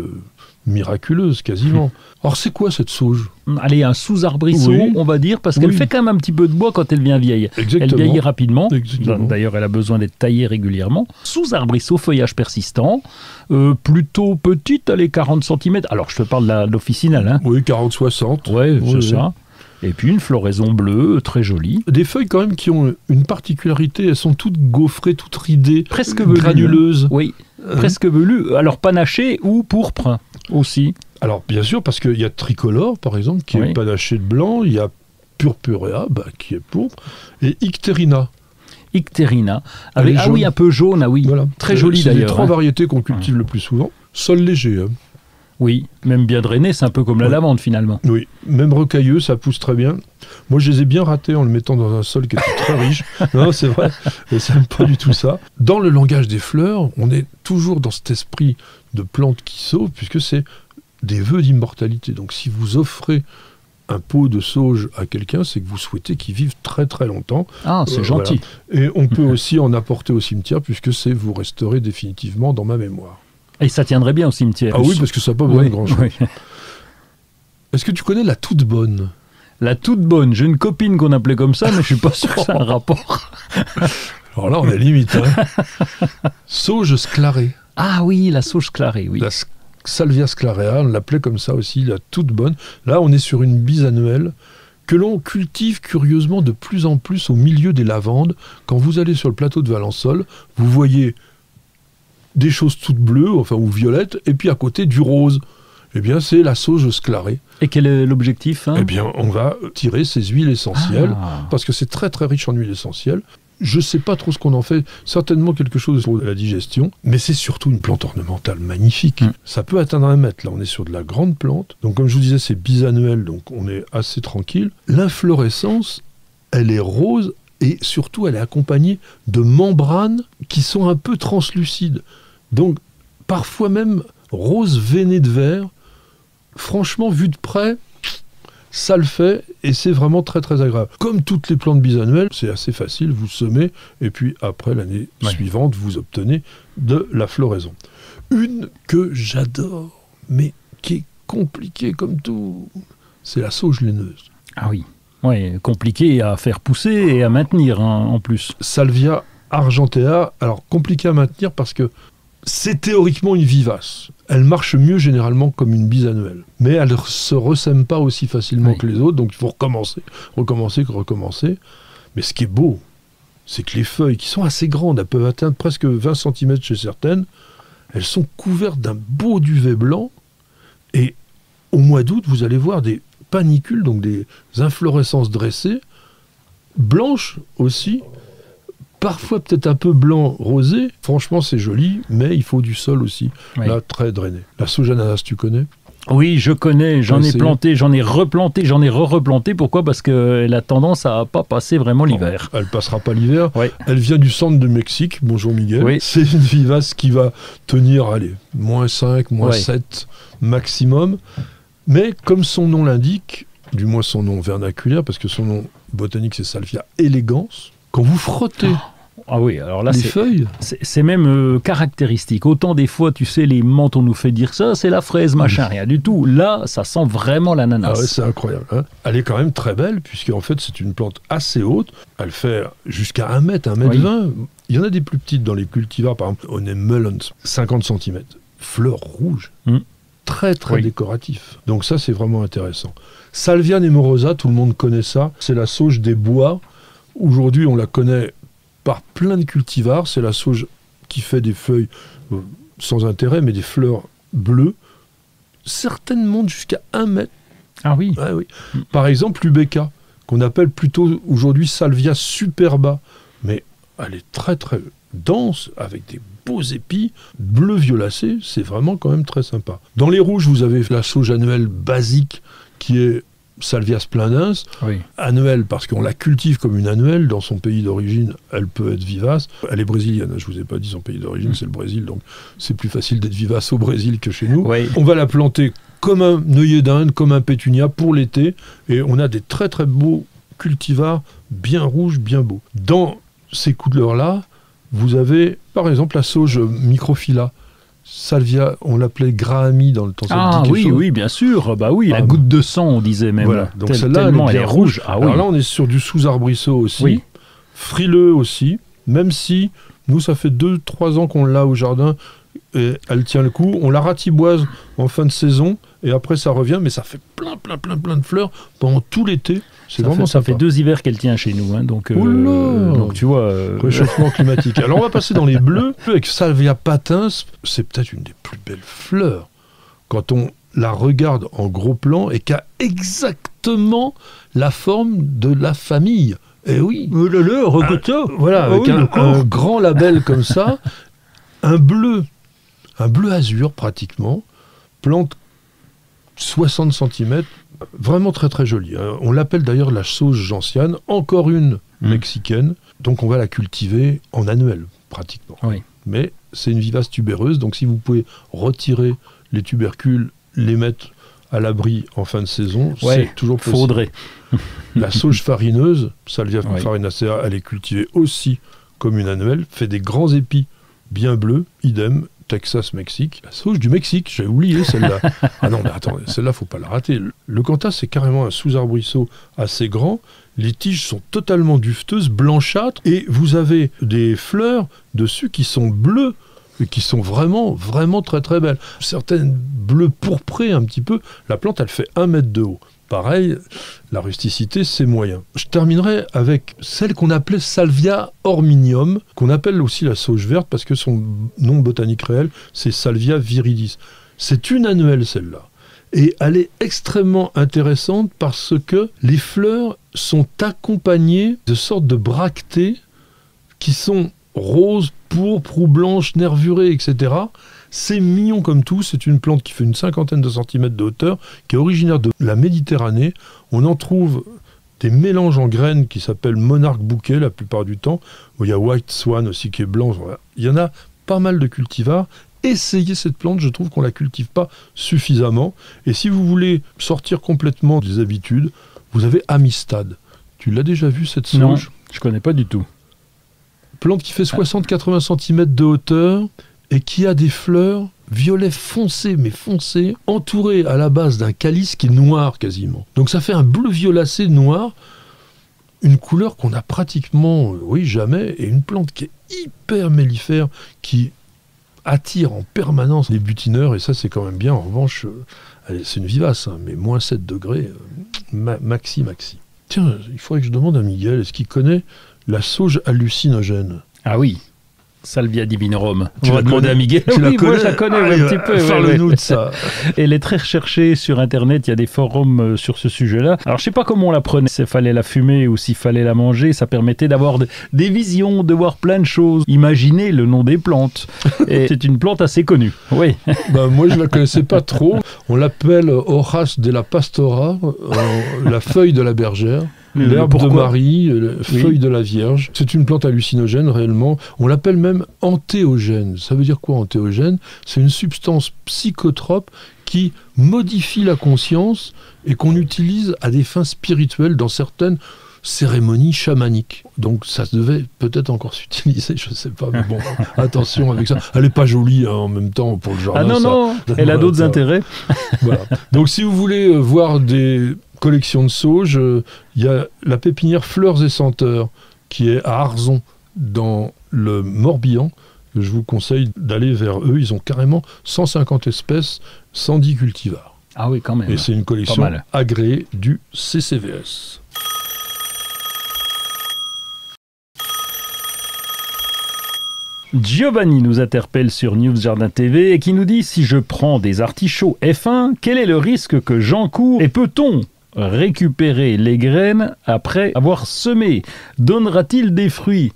miraculeuses quasiment. Alors c'est quoi cette sauge ? Allez, un sous-arbrisseau, on va dire, parce qu'elle fait quand même un petit peu de bois quand elle devient vieille. Exactement. Elle vieillit rapidement. Exactement. D'ailleurs, elle a besoin d'être taillée régulièrement. Sous-arbrisseau, feuillage persistant, plutôt petite, allez, 40 cm. Alors, je te parle de l'officinale. Hein. Oui, 40-60. Ouais, c'est ça. Et puis une floraison bleue, très jolie. Des feuilles quand même qui ont une particularité, elles sont toutes gaufrées, toutes ridées, presque velues, granuleuses. Oui, presque velues. Alors panachées ou pourpre aussi. Alors bien sûr, parce qu'il y a tricolore par exemple, qui est panaché de blanc, il y a purpurea, qui est pourpre, et icterina. Icterina. Ah oui, un peu jaune, ah oui. Voilà. Très jolie d'ailleurs. C'est les 3 hein. variétés qu'on cultive le plus souvent. Sol léger. Hein. Oui, même bien drainé, c'est un peu comme la lavande finalement. Oui, même rocailleux, ça pousse très bien. Moi, je les ai bien ratés en le mettant dans un sol qui était très riche. Non, c'est vrai, et c'est pas du tout ça. Dans le langage des fleurs, on est toujours dans cet esprit de plantes qui sauvent, puisque c'est des vœux d'immortalité. Donc, si vous offrez un pot de sauge à quelqu'un, c'est que vous souhaitez qu'il vive très très longtemps. Ah, c'est gentil. Voilà. Et on peut aussi en apporter au cimetière, puisque c'est vous resterez définitivement dans ma mémoire. Et ça tiendrait bien au cimetière. Ah oui, parce que ça n'a pas besoin de grand-chose. Oui. Est-ce que tu connais la toute bonne? La toute bonne. J'ai une copine qu'on appelait comme ça, mais je suis pas sûr que ça a un rapport. Alors là, on est limite. Hein. Sauge sclarée. Ah oui, la sauge sclarée, oui. La Salvia sclarea, on l'appelait comme ça aussi, la toute bonne. Là, on est sur une bisannuelle que l'on cultive curieusement de plus en plus au milieu des lavandes. Quand vous allez sur le plateau de Valençol, vous voyez des choses toutes bleues, enfin, ou violettes, et puis à côté du rose. Eh bien, c'est la sauge sclarée. Et quel est l'objectif, hein? Eh bien, on va tirer ces huiles essentielles, parce que c'est très très riche en huiles essentielles. Je ne sais pas trop ce qu'on en fait, certainement quelque chose pour la digestion, mais c'est surtout une plante ornementale magnifique. Ça peut atteindre 1 mètre, là on est sur de la grande plante. Donc comme je vous disais, c'est bisannuel, donc on est assez tranquille. L'inflorescence, elle est rose, et surtout elle est accompagnée de membranes qui sont un peu translucides. Donc parfois même rose veinée de vert. Franchement, vu de près, ça le fait et c'est vraiment très très agréable. Comme toutes les plantes bisannuelles, c'est assez facile, vous semez et puis après l'année suivante, vous obtenez de la floraison. Une que j'adore, mais qui est compliquée comme tout, c'est la sauge laineuse. Ah oui, ouais, compliqué à faire pousser et à maintenir en plus. Salvia argentea, alors compliqué à maintenir parce que c'est théoriquement une vivace. Elle marche mieux généralement comme une bisannuelle. Mais elle ne se ressème pas aussi facilement que les autres, donc il faut recommencer. Mais ce qui est beau, c'est que les feuilles, qui sont assez grandes, elles peuvent atteindre presque 20 cm chez certaines, elles sont couvertes d'un beau duvet blanc. Et au mois d'août, vous allez voir des panicules, donc des inflorescences dressées, blanches aussi, parfois peut-être un peu blanc rosé. Franchement, c'est joli, mais il faut du sol aussi. Oui. Là, très drainé. La sauge ananas, tu connais? Oui, je connais. J'en ai planté, j'en ai replanté, j'en ai replanté. Pourquoi? Parce qu'elle a tendance à pas passer vraiment l'hiver. Elle passera pas l'hiver. Oui. Elle vient du centre de Mexique. Bonjour Miguel. Oui. C'est une vivace qui va tenir, allez, -5, -7 maximum. Mais comme son nom l'indique, du moins son nom vernaculaire, parce que son nom botanique c'est Salvia elegans, quand vous frottez ah oui, alors là, les feuilles, c'est même caractéristique. Autant des fois, tu sais, les menthes, on nous fait dire ça, c'est la fraise, machin, rien du tout. Là, ça sent vraiment l'ananas. Ah ouais, c'est incroyable. Hein. Elle est quand même très belle, puisqu'en fait, c'est une plante assez haute. Elle fait jusqu'à 1 mètre, 1 mètre 20. Il y en a des plus petites dans les cultivars, par exemple, on est melons, 50 cm. Fleurs rouges. Très très décoratif. Donc ça, c'est vraiment intéressant. Salvia nemorosa, tout le monde connaît ça. C'est la sauge des bois. Aujourd'hui, on la connaît par plein de cultivars. C'est la sauge qui fait des feuilles sans intérêt, mais des fleurs bleues. Certaines montent jusqu'à 1 mètre. Ah oui. Ouais, oui. Par exemple, l'Ubeca, qu'on appelle plutôt aujourd'hui Salvia superba. Mais elle est très très dense, avec des beaux épis, bleu violacé. C'est vraiment quand même très sympa. Dans les rouges, vous avez la sauge annuelle basique, qui est Salvia splendens, annuelle parce qu'on la cultive comme une annuelle. Dans son pays d'origine, elle peut être vivace. Elle est brésilienne, je ne vous ai pas dit son pays d'origine, c'est le Brésil, donc c'est plus facile d'être vivace au Brésil que chez nous. On va la planter comme un œillet d'Inde, comme un pétunia pour l'été, et on a des très très beaux cultivars, bien rouges, bien beaux. Dans ces couleurs-là, vous avez par exemple la sauge microphylla, Salvia, on l'appelait Grahami dans le temps. Ah oui, oui, bien sûr. Bah oui, la goutte de sang, on disait même. Voilà. Donc celle-là, elle est rouge. Ah, alors là, on est sur du sous-arbrisseau aussi, frileux aussi, même si nous, ça fait 2-3 ans qu'on l'a au jardin, et elle tient le coup. On la ratiboise en fin de saison, et après ça revient, mais ça fait plein de fleurs pendant tout l'été. C'est vraiment ça fait 2 hivers qu'elle tient chez nous, hein, donc tu vois... Réchauffement climatique. Alors on va passer dans les bleus. Avec Salvia patens, c'est peut-être une des plus belles fleurs. Quand on la regarde en gros plan et qu'a exactement la forme de la famille. Eh oui. Voilà, avec un grand label comme ça, un bleu azur pratiquement, plante 60 cm, vraiment très très jolie. On l'appelle d'ailleurs la sauge gentiane, encore une mexicaine, donc on va la cultiver en annuel pratiquement. Oui. Mais c'est une vivace tubéreuse, donc si vous pouvez retirer les tubercules, les mettre à l'abri en fin de saison, c'est toujours possible. Faudrait. La sauge farineuse, Salvia farinacea, elle est cultivée aussi comme une annuelle, fait des grands épis bien bleus, idem, Texas, Mexique. La sauge du Mexique, j'ai oublié celle-là. Ah non, mais attends, celle-là, faut pas la rater. Le Cantas, c'est carrément un sous-arbrisseau assez grand. Les tiges sont totalement dufteuses, blanchâtres, et vous avez des fleurs dessus qui sont bleues, et qui sont vraiment, vraiment très très belles. Certaines bleues pourprées un petit peu. La plante, elle fait 1 mètre de haut. Pareil, la rusticité, c'est moyen. Je terminerai avec celle qu'on appelait Salvia horminium, qu'on appelle aussi la sauge verte, parce que son nom botanique réel, c'est Salvia viridis. C'est une annuelle, celle-là. Et elle est extrêmement intéressante parce que les fleurs sont accompagnées de sortes de bractées qui sont roses, pourpres ou blanches, nervurées, etc. C'est mignon comme tout, c'est une plante qui fait une 50aine de centimètres de hauteur, qui est originaire de la Méditerranée. On en trouve des mélanges en graines qui s'appellent monarque bouquet la plupart du temps. Il y a White Swan aussi qui est blanc. Il y en a pas mal de cultivars. Essayez cette plante, je trouve qu'on ne la cultive pas suffisamment. Et si vous voulez sortir complètement des habitudes, vous avez Amistad. Tu l'as déjà vu cette sauge? Non, je ne connais pas du tout. Plante qui fait 60-80 cm de hauteur et qui a des fleurs violet foncé, mais foncé, entourées à la base d'un calice qui est noir quasiment. Donc ça fait un bleu violacé noir, une couleur qu'on a pratiquement, jamais, et une plante qui est hyper mellifère, qui attire en permanence les butineurs, et ça c'est quand même bien. En revanche, c'est une vivace, mais moins 7 degrés, maxi. Tiens, il faudrait que je demande à Miguel, est-ce qu'il connaît la sauge hallucinogène? Ah oui, Salvia divinorum. Tu vas demander à Miguel. Oui, moi je la connais un petit peu. Parle-nous de ça. Elle est très recherchée sur Internet, il y a des forums sur ce sujet-là. Alors je sais pas comment on la prenait, s'il fallait la fumer ou s'il fallait la manger, ça permettait d'avoir des visions, de voir plein de choses. Imaginez le nom des plantes. Et c'est une plante assez connue, oui. Moi je la connaissais pas trop. On l'appelle Horace de la Pastora, la feuille de la bergère. L'herbe de Marie, feuille de la Vierge. C'est une plante hallucinogène réellement. On l'appelle même antéogène. Ça veut dire quoi antéogène? C'est une substance psychotrope qui modifie la conscience et qu'on utilise à des fins spirituelles dans certaines cérémonies chamaniques. Donc ça devait peut-être encore s'utiliser, je ne sais pas, mais bon, attention avec ça. Elle n'est pas jolie en même temps pour le jardin. Ah non, elle a d'autres intérêts. Voilà. Donc si vous voulez voir des collections de sauges, il y a la pépinière Fleurs et Senteurs qui est à Arzon dans le Morbihan. Je vous conseille d'aller vers eux. Ils ont carrément 150 espèces, 110 cultivars. Ah oui, quand même. Et c'est une collection agréée du CCVS. Giovanni nous interpelle sur News Jardin TV et qui nous dit: si je prends des artichauts F1, quel est le risque que j'encours et peut-on récupérer les graines après avoir semé? Donnera-t-il des fruits?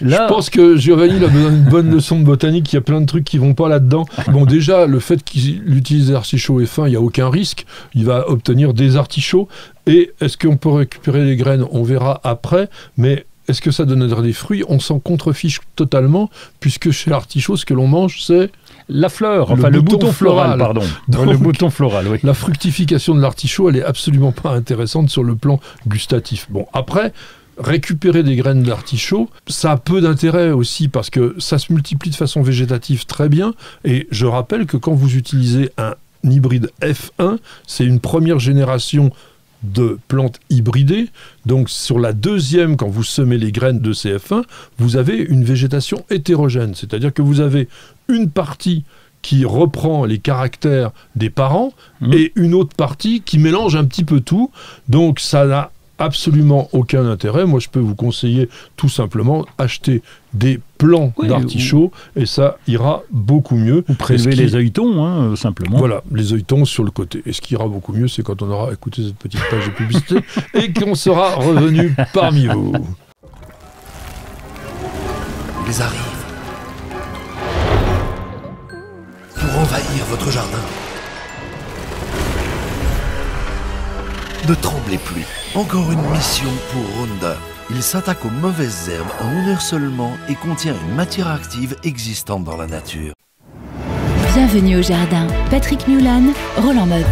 Là... Je pense que Giovanni a besoin d'une bonne leçon de botanique, il y a plein de trucs qui vont pas là-dedans. Bon, déjà, le fait qu'il utilise des artichauts F1, il n'y a aucun risque. Il va obtenir des artichauts. Et est-ce qu'on peut récupérer les graines? On verra après, mais... Est-ce que ça donnera des fruits? On s'en contrefiche totalement, puisque chez l'artichaut, ce que l'on mange, c'est... La fleur, le bouton floral, pardon. Donc, le bouton floral, oui. La fructification de l'artichaut, elle est absolument pas intéressante sur le plan gustatif. Bon, après, récupérer des graines d'artichaut, ça a peu d'intérêt aussi, parce que ça se multiplie de façon végétative très bien, et je rappelle que quand vous utilisez un hybride F1, c'est une première génération de plantes hybridées. Donc sur la deuxième, quand vous semez les graines de CF1, vous avez une végétation hétérogène, c'est-à-dire que vous avez une partie qui reprend les caractères des parents et une autre partie qui mélange un petit peu tout. Donc ça n'a absolument aucun intérêt. Moi je peux vous conseiller tout simplement acheter des plants d'artichaut et ça ira beaucoup mieux. Ou prélever les œilletons, simplement. Voilà, les œilletons sur le côté. Et ce qui ira beaucoup mieux, c'est quand on aura écouté cette petite page de publicité et qu'on sera revenu parmi vous. Ils arrivent pour envahir votre jardin. Ne tremblez plus. Encore une mission pour Roundup. Il s'attaque aux mauvaises herbes en 1 heure seulement et contient une matière active existante dans la nature. Bienvenue au jardin. Patrick Mulan, Roland Motte.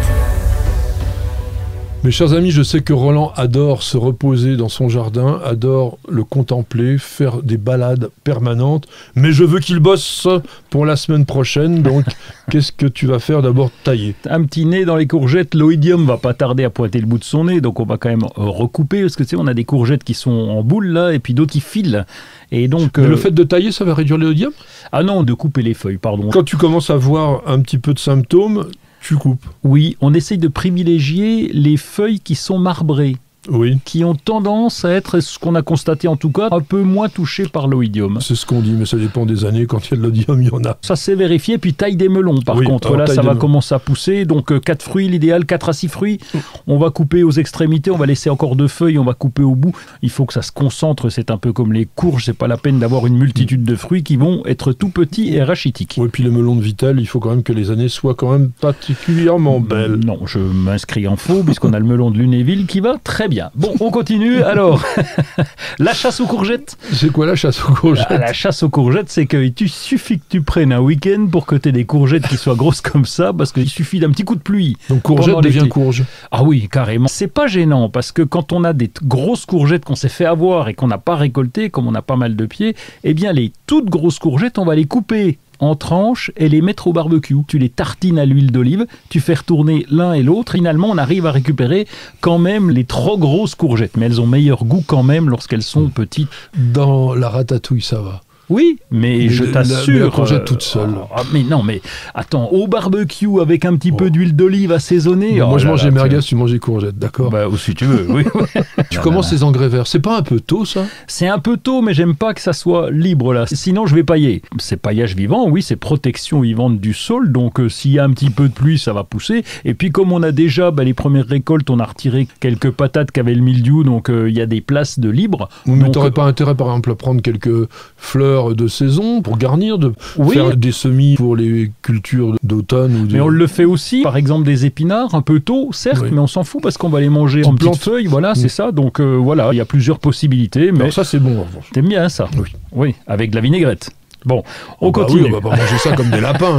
Mes chers amis, je sais que Roland adore se reposer dans son jardin, adore le contempler, faire des balades permanentes, mais je veux qu'il bosse pour la semaine prochaine, donc qu'est-ce que tu vas faire? D'abord tailler. Un petit nez dans les courgettes, l'oïdium va pas tarder à pointer le bout de son nez, donc on va quand même recouper, parce que tu sais, on a des courgettes qui sont en boule là, et puis d'autres qui filent. Et donc, mais le fait de tailler, ça va réduire l'oïdium? Ah non, de couper les feuilles, pardon. Quand tu commences à voir un petit peu de symptômes, tu coupes. Oui, on essaye de privilégier les feuilles qui sont marbrées. Oui. Qui ont tendance à être, ce qu'on a constaté en tout cas, un peu moins touchés par l'oïdium. C'est ce qu'on dit, mais ça dépend des années. Quand il y a de l'oïdium, il y en a. Ça s'est vérifié, puis taille des melons par contre. Là, ça va commencer à pousser. Donc 4 fruits, l'idéal, 4 à 6 fruits. On va couper aux extrémités, on va laisser encore 2 feuilles, on va couper au bout. Il faut que ça se concentre, c'est un peu comme les courges, c'est pas la peine d'avoir une multitude de fruits qui vont être tout petits et rachitiques. Oui, puis les melons de Vitel, il faut quand même que les années soient quand même particulièrement belles. Non, je m'inscris en faux, puisqu'on a le melon de Lunéville qui va très bien. Bon, on continue. Alors, la chasse aux courgettes. C'est quoi la chasse aux courgettes? La chasse aux courgettes, c'est qu'il suffit que tu prennes un week-end pour que tu aies des courgettes qui soient grosses comme ça, parce qu'il suffit d'un petit coup de pluie. Donc courgette devient courge. Ah oui, carrément. C'est pas gênant, parce que quand on a des grosses courgettes qu'on s'est fait avoir et qu'on n'a pas récoltées, comme on a pas mal de pieds, eh bien les toutes grosses courgettes, on va les couper en tranches et les mettre au barbecue. Tu les tartines à l'huile d'olive, tu fais retourner l'un et l'autre. Finalement, on arrive à récupérer quand même les trop grosses courgettes, mais elles ont meilleur goût quand même lorsqu'elles sont petites. Dans la ratatouille, ça va. Oui, mais je t'assure... La courgette toute seule. Mais non, mais attends, au barbecue avec un petit peu d'huile d'olive assaisonnée... Moi, je mange les merguez, tu manges les courgettes, d'accord? Bah, ou si tu veux, oui. Tu commences les engrais verts. C'est pas un peu tôt, ça? C'est un peu tôt, mais j'aime pas que ça soit libre, là. Sinon, je vais pailler. C'est paillage vivant, oui, c'est protection vivante du sol. Donc, s'il y a un petit peu de pluie, ça va pousser. Et puis, comme on a déjà les premières récoltes, on a retiré quelques patates qui avaient le mildiou, donc il y a des places de libre. Mais t'aurais pas intérêt, par exemple, à prendre quelques fleurs de saison pour garnir, faire des semis pour les cultures d'automne. Mais on le fait aussi, par exemple des épinards, un peu tôt, certes, mais on s'en fout parce qu'on va les manger en petites feuilles, voilà, c'est ça. Donc voilà, il y a plusieurs possibilités. Mais alors ça, c'est bon en revanche. T'aimes bien ça? Oui, avec de la vinaigrette. Bon, on continue. Oui, on va pas manger ça comme des lapins,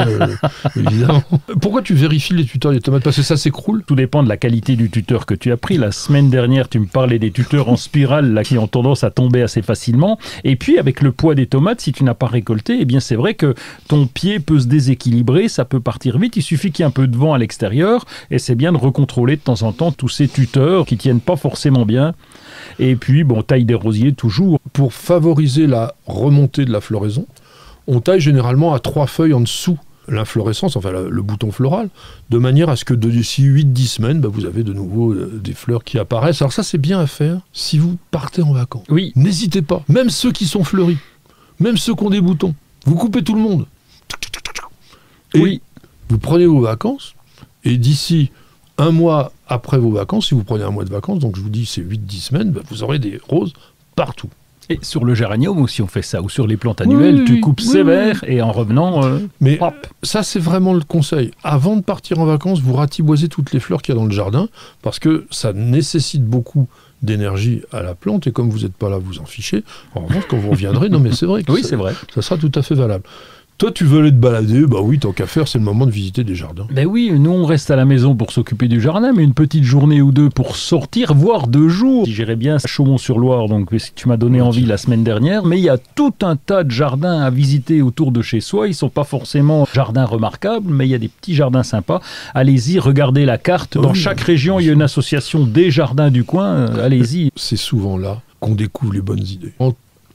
évidemment. Pourquoi tu vérifies les tuteurs des tomates? Parce que ça s'écroule? Tout dépend de la qualité du tuteur que tu as pris. La semaine dernière, tu me parlais des tuteurs en spirale là, qui ont tendance à tomber assez facilement. Et puis, avec le poids des tomates, si tu n'as pas récolté, eh bien, c'est vrai que ton pied peut se déséquilibrer, ça peut partir vite. Il suffit qu'il y ait un peu de vent à l'extérieur. Et c'est bien de recontrôler de temps en temps tous ces tuteurs qui tiennent pas forcément bien. Et puis, bon, taille des rosiers toujours. Pour favoriser la remontée de la floraison, on taille généralement à 3 feuilles en dessous l'inflorescence, enfin le bouton floral, de manière à ce que d'ici 8-10 semaines, vous avez de nouveau des fleurs qui apparaissent. Alors ça, c'est bien à faire si vous partez en vacances. Oui. N'hésitez pas, même ceux qui sont fleuris, même ceux qui ont des boutons, vous coupez tout le monde. Et vous prenez vos vacances, et d'ici 1 mois après vos vacances, si vous prenez 1 mois de vacances, donc je vous dis c'est 8-10 semaines, vous aurez des roses partout. Et sur le géranium aussi on fait ça, ou sur les plantes annuelles, tu coupes sévère et en revenant... Mais ça c'est vraiment le conseil. Avant de partir en vacances, vous ratiboisez toutes les fleurs qu'il y a dans le jardin, parce que ça nécessite beaucoup d'énergie à la plante, et comme vous n'êtes pas là, vous en fichez. En revanche, quand vous reviendrez, non mais c'est vrai. Oui, c'est vrai. Ça sera tout à fait valable. Toi, tu veux aller te balader, oui, tant qu'à faire, c'est le moment de visiter des jardins. Ben oui, nous on reste à la maison pour s'occuper du jardin, mais une petite journée ou deux pour sortir, voire 2 jours. J'irais bien à Chaumont-sur-Loire, donc tu m'as donné envie la semaine dernière, mais il y a tout un tas de jardins à visiter autour de chez soi. Ils sont pas forcément jardins remarquables, mais il y a des petits jardins sympas. Allez-y, regardez la carte. Dans chaque région, il y a une association des jardins du coin. Allez-y. C'est souvent là qu'on découvre les bonnes idées.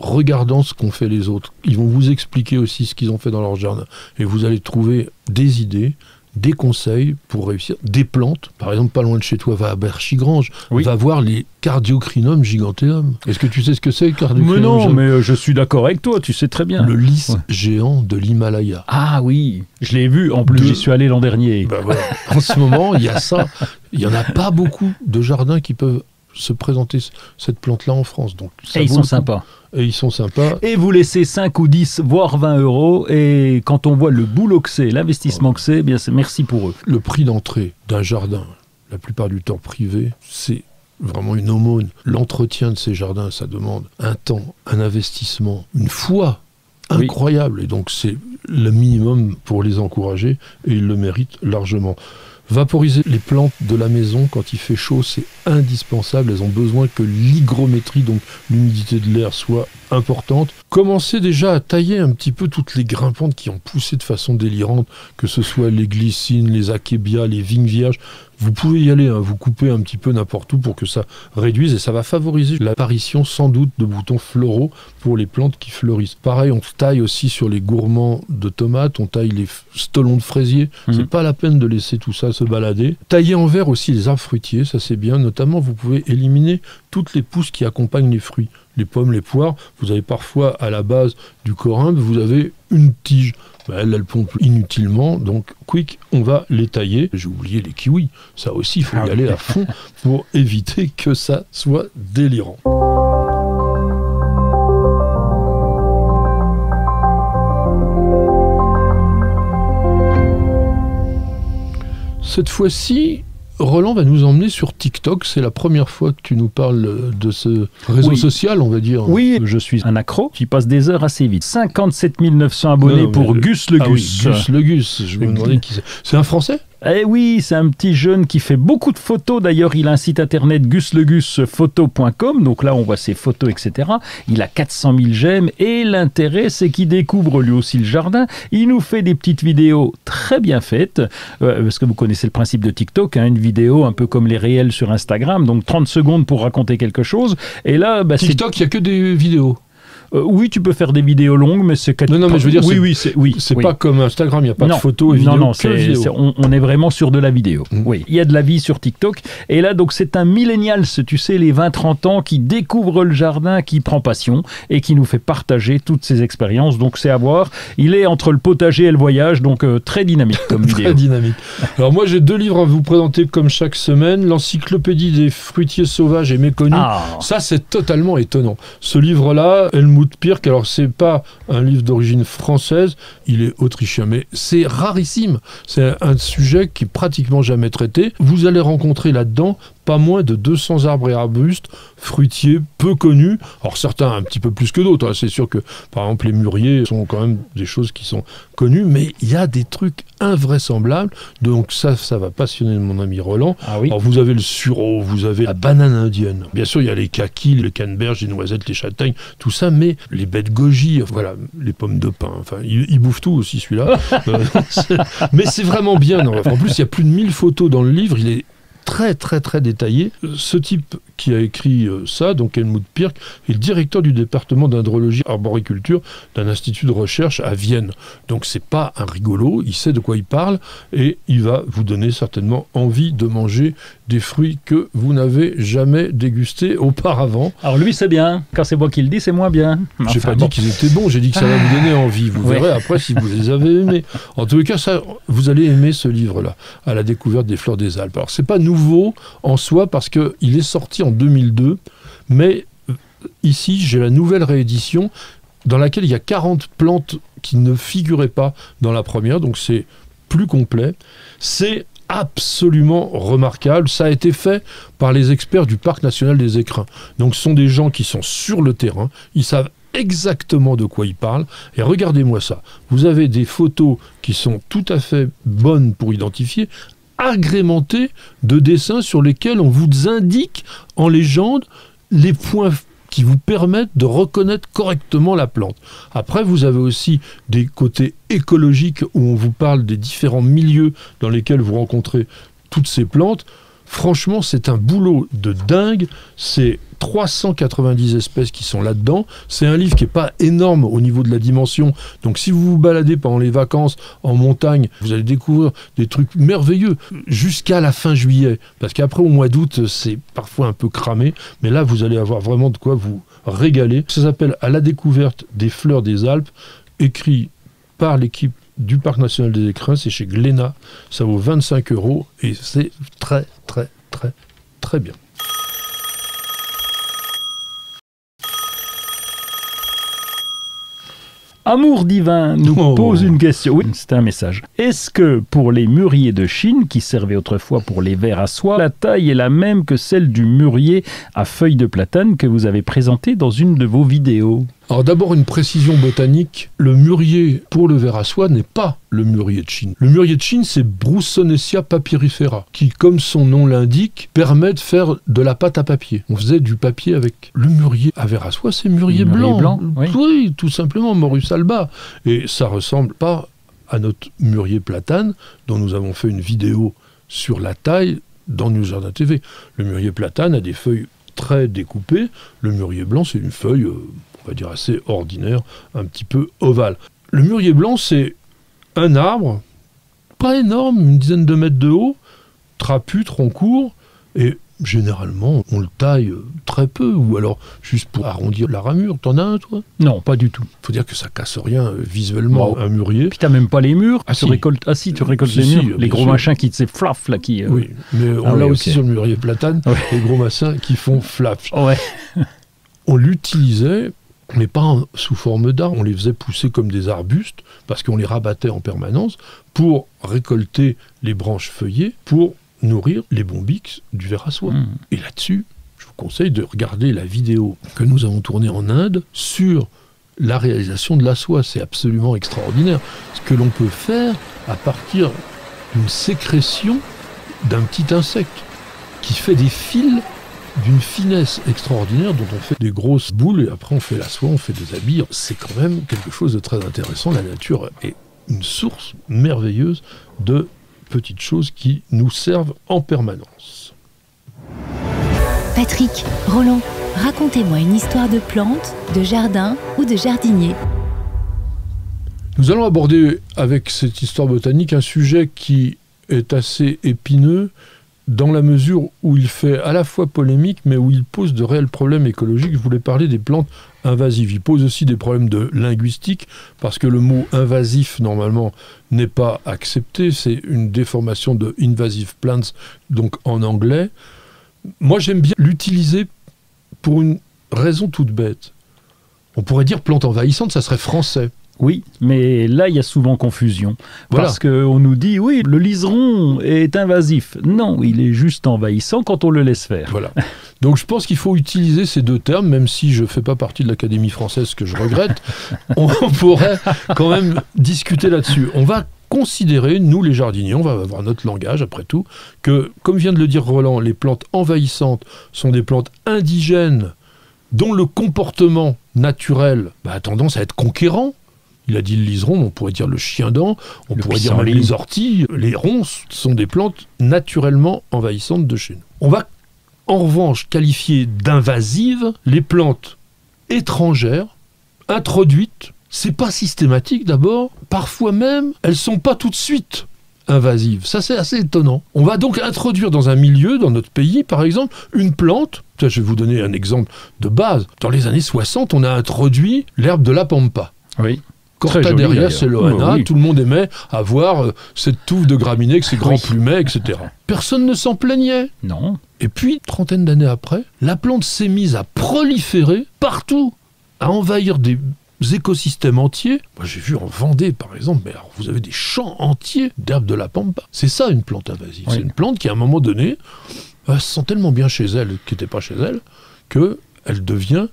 Regardant ce qu'ont fait les autres. Ils vont vous expliquer aussi ce qu'ils ont fait dans leur jardin. Et vous allez trouver des idées, des conseils pour réussir. Des plantes. Par exemple, pas loin de chez toi, va à Berchigrange. Va voir les Cardiocrinum giganteum. Est-ce que tu sais ce que c'est, Cardiocrinum? Mais non, mais je suis d'accord avec toi, tu sais très bien. Le lys géant de l'Himalaya. Ah oui, je l'ai vu. En plus, j'y suis allé l'an dernier. En ce moment, il y a ça. Il n'y en a pas beaucoup de jardins qui peuvent se présenter cette plante-là en France. Donc, et ils sont sympas. Et ils sont sympas. Et vous laissez 5 ou 10, voire 20 €. Et quand on voit le boulot que c'est, l'investissement que c'est, eh bien c'est merci pour eux. Le prix d'entrée d'un jardin, la plupart du temps privés, c'est vraiment une aumône. L'entretien de ces jardins, ça demande un temps, un investissement, une foi incroyable. Et donc c'est le minimum pour les encourager et ils le méritent largement. Vaporiser les plantes de la maison quand il fait chaud, c'est indispensable. Elles ont besoin que l'hygrométrie, donc l'humidité de l'air, soit importante. Commencez déjà à tailler un petit peu toutes les grimpantes qui ont poussé de façon délirante, que ce soit les glycines, les achébias, les vignes vierges. Vous pouvez y aller, hein, vous coupez un petit peu n'importe où pour que ça réduise et ça va favoriser l'apparition sans doute de boutons floraux pour les plantes qui fleurissent. Pareil, on taille aussi sur les gourmands de tomates, on taille les stolons de fraisier. C'est pas la peine de laisser tout ça se balader. Tailler en verre aussi les arbres fruitiers, ça c'est bien. Notamment, vous pouvez éliminer toutes les pousses qui accompagnent les fruits. Les pommes, les poires, vous avez parfois à la base du corymbe, vous avez une tige. Elle pompe inutilement, donc quick, on va les tailler. J'ai oublié les kiwis, ça aussi, il faut y aller à fond pour éviter que ça soit délirant. Cette fois-ci, Roland va nous emmener sur TikTok. C'est la première fois que tu nous parles de ce réseau social, on va dire. Oui, je suis un accro qui passe des heures assez vite. 57 900 abonnés pour Gus le Gus. Oui, Gus le Gus, je me demandais qui c'est. C'est un Français ? Eh oui, c'est un petit jeune qui fait beaucoup de photos. D'ailleurs, il a un site internet guslegusPhoto.com. Donc là, on voit ses photos, etc. Il a 400 000 j'aime. Et l'intérêt, c'est qu'il découvre lui aussi le jardin. Il nous fait des petites vidéos très bien faites. Parce que vous connaissez le principe de TikTok. Hein, une vidéo un peu comme les réels sur Instagram. Donc 30 secondes pour raconter quelque chose. Et là, TikTok, il n'y a que des vidéos. Oui, tu peux faire des vidéos longues, mais c'est... Non, mais je veux dire, c'est oui. pas comme Instagram, il n'y a pas de photos et vidéos. Non, on est vraiment sur de la vidéo. Oui, il y a de la vie sur TikTok. Et là, donc, c'est un millénial, tu sais, les 20-30 ans, qui découvre le jardin, qui prend passion et qui nous fait partager toutes ses expériences. Donc, c'est à voir. Il est entre le potager et le voyage, donc très dynamique comme vidéo. Très dynamique. Alors, moi, j'ai 2 livres à vous présenter comme chaque semaine. L'encyclopédie des fruitiers sauvages et méconnus. Ça, c'est totalement étonnant. Ce livre-là, Helmut Pirk, alors c'est pas un livre d'origine française, il est autrichien, mais c'est rarissime. C'est un sujet qui est pratiquement jamais traité. Vous allez rencontrer là-dedans pas moins de 200 arbres et arbustes fruitiers peu connus. Alors certains un petit peu plus que d'autres. Hein. C'est sûr que par exemple les mûriers sont quand même des choses qui sont connues, mais il y a des trucs invraisemblables. Donc ça va passionner mon ami Roland. Alors vous avez le sureau, vous avez la banane indienne. Bien sûr il y a les kakis, les canneberges, les noisettes, les châtaignes, tout ça, mais les baies de goji, voilà, les pommes de pin. Enfin, il bouffe tout aussi celui-là. Mais c'est vraiment bien. Non. En plus il y a plus de 1000 photos dans le livre. Il est très très très détaillé. Ce type qui a écrit ça, donc Helmut Pirk, est le directeur du département d'hydrologie arboriculture d'un institut de recherche à Vienne. Donc c'est pas un rigolo, il sait de quoi il parle et il va vous donner certainement envie de manger des fruits que vous n'avez jamais dégustés auparavant. Alors lui c'est bien, quand c'est moi qui le dis c'est moins bien. J'ai pas dit qu'ils étaient bons, j'ai dit que ça va vous donner envie. Vous verrez après si vous les avez aimés. En tous les cas, ça, vous allez aimer ce livre-là, à la découverte des fleurs des Alpes. Alors c'est pas nouveau en soi parce qu'il est sorti en 2002, mais ici j'ai la nouvelle réédition dans laquelle il y a 40 plantes qui ne figuraient pas dans la première, donc c'est plus complet. C'est absolument remarquable. Ça a été fait par les experts du Parc national des Écrins. Donc ce sont des gens qui sont sur le terrain, ils savent exactement de quoi ils parlent. Et regardez-moi ça. Vous avez des photos qui sont tout à fait bonnes pour identifier, agrémentées de dessins sur lesquels on vous indique en légende les points qui vous permettent de reconnaître correctement la plante. Après, vous avez aussi des côtés écologiques où on vous parle des différents milieux dans lesquels vous rencontrez toutes ces plantes. Franchement, c'est un boulot de dingue. C'est 390 espèces qui sont là-dedans. C'est un livre qui n'est pas énorme au niveau de la dimension. Donc si vous vous baladez pendant les vacances en montagne, vous allez découvrir des trucs merveilleux jusqu'à la fin juillet. Parce qu'après, au mois d'août, c'est parfois un peu cramé. Mais là, vous allez avoir vraiment de quoi vous régaler. Ça s'appelle « À la découverte des fleurs des Alpes », écrit par l'équipe du Parc national des Écrins. C'est chez Glénat. Ça vaut 25 € et c'est très, très, très, très bien. Amour divin nous pose une question. Oui, c'est un message. Est-ce que pour les mûriers de Chine, qui servaient autrefois pour les verres à soie, la taille est la même que celle du mûrier à feuilles de platane que vous avez présenté dans une de vos vidéos? Alors d'abord une précision botanique, le mûrier pour le verre à soie n'est pas le mûrier de Chine. Le mûrier de Chine, c'est Broussonesia papyrifera, qui, comme son nom l'indique, permet de faire de la pâte à papier. On faisait du papier avec. Le mûrier à verre à soie, c'est mûrier blanc. Oui, tout simplement, Morus alba. Et ça ressemble pas à notre mûrier platane, dont nous avons fait une vidéo sur la taille dans News Jardin TV. Le mûrier platane a des feuilles très découpées. Le mûrier blanc, c'est une feuille... on va dire assez ordinaire, un petit peu ovale. Le mûrier blanc, c'est un arbre, pas énorme, une dizaine de mètres de haut, trapu, tronc court, et généralement, on le taille très peu, ou alors juste pour arrondir la ramure. T'en as un, toi? Non, pas du tout. Faut dire que ça casse rien visuellement, un mûrier. Puis t'as même pas les murs. Tu récoltes les murs, les gros machins qui te flaf là, qui. Oui, mais on l'a aussi sur le mûrier platane, les gros machins qui font flaf. Ouais. On l'utilisait, mais pas sous forme d'arbres, on les faisait pousser comme des arbustes, parce qu'on les rabattait en permanence pour récolter les branches feuillées, pour nourrir les bombyx du verre à soie. Et là-dessus, je vous conseille de regarder la vidéo que nous avons tournée en Inde sur la réalisation de la soie. C'est absolument extraordinaire. Ce que l'on peut faire à partir d'une sécrétion d'un petit insecte qui fait des fils d'une finesse extraordinaire, dont on fait des grosses boules et après on fait la soie, on fait des habits. C'est quand même quelque chose de très intéressant. La nature est une source merveilleuse de petites choses qui nous servent en permanence. Patrick, Roland, racontez-moi une histoire de plante, de jardin ou de jardinier. Nous allons aborder avec cette histoire botanique un sujet qui est assez épineux, dans la mesure où il fait à la fois polémique, mais où il pose de réels problèmes écologiques. Je voulais parler des plantes invasives. Il pose aussi des problèmes de linguistique, parce que le mot invasif, normalement, n'est pas accepté. C'est une déformation de invasive plants, donc en anglais. Moi, j'aime bien l'utiliser pour une raison toute bête. On pourrait dire plante envahissante, ça serait français. Oui, mais là, il y a souvent confusion. Voilà. Parce qu'on nous dit, oui, le liseron est invasif. Non, il est juste envahissant quand on le laisse faire. Voilà. Donc je pense qu'il faut utiliser ces deux termes, même si je ne fais pas partie de l'Académie française, ce que je regrette. On pourrait quand même discuter là-dessus. On va considérer, nous les jardiniers, on va avoir notre langage après tout, que, comme vient de le dire Roland, les plantes envahissantes sont des plantes indigènes dont le comportement naturel a tendance à être conquérant. Il a dit le liseron, on pourrait dire le chien-dent, on pourrait dire même les orties, les ronces sont des plantes naturellement envahissantes de chez nous. On va en revanche qualifier d'invasives les plantes étrangères, introduites. C'est pas systématique d'abord, parfois même elles sont pas tout de suite invasives. Ça c'est assez étonnant. On va donc introduire dans un milieu, dans notre pays par exemple, une plante. Je vais vous donner un exemple de base. Dans les années 60, on a introduit l'herbe de la pampa. Oui. Cortaderia celoana, tout le monde aimait avoir cette touffe de graminées avec ses grands plumets, etc. Personne ne s'en plaignait. Non. Et puis, trentaine d'années après, la plante s'est mise à proliférer partout, à envahir des écosystèmes entiers. Moi, j'ai vu en Vendée, par exemple, mais alors, vous avez des champs entiers d'herbes de la pampa. C'est ça, une plante invasive. Oui. C'est une plante qui, à un moment donné, se sent tellement bien chez elle, qui n'était pas chez elle, qu'elle devient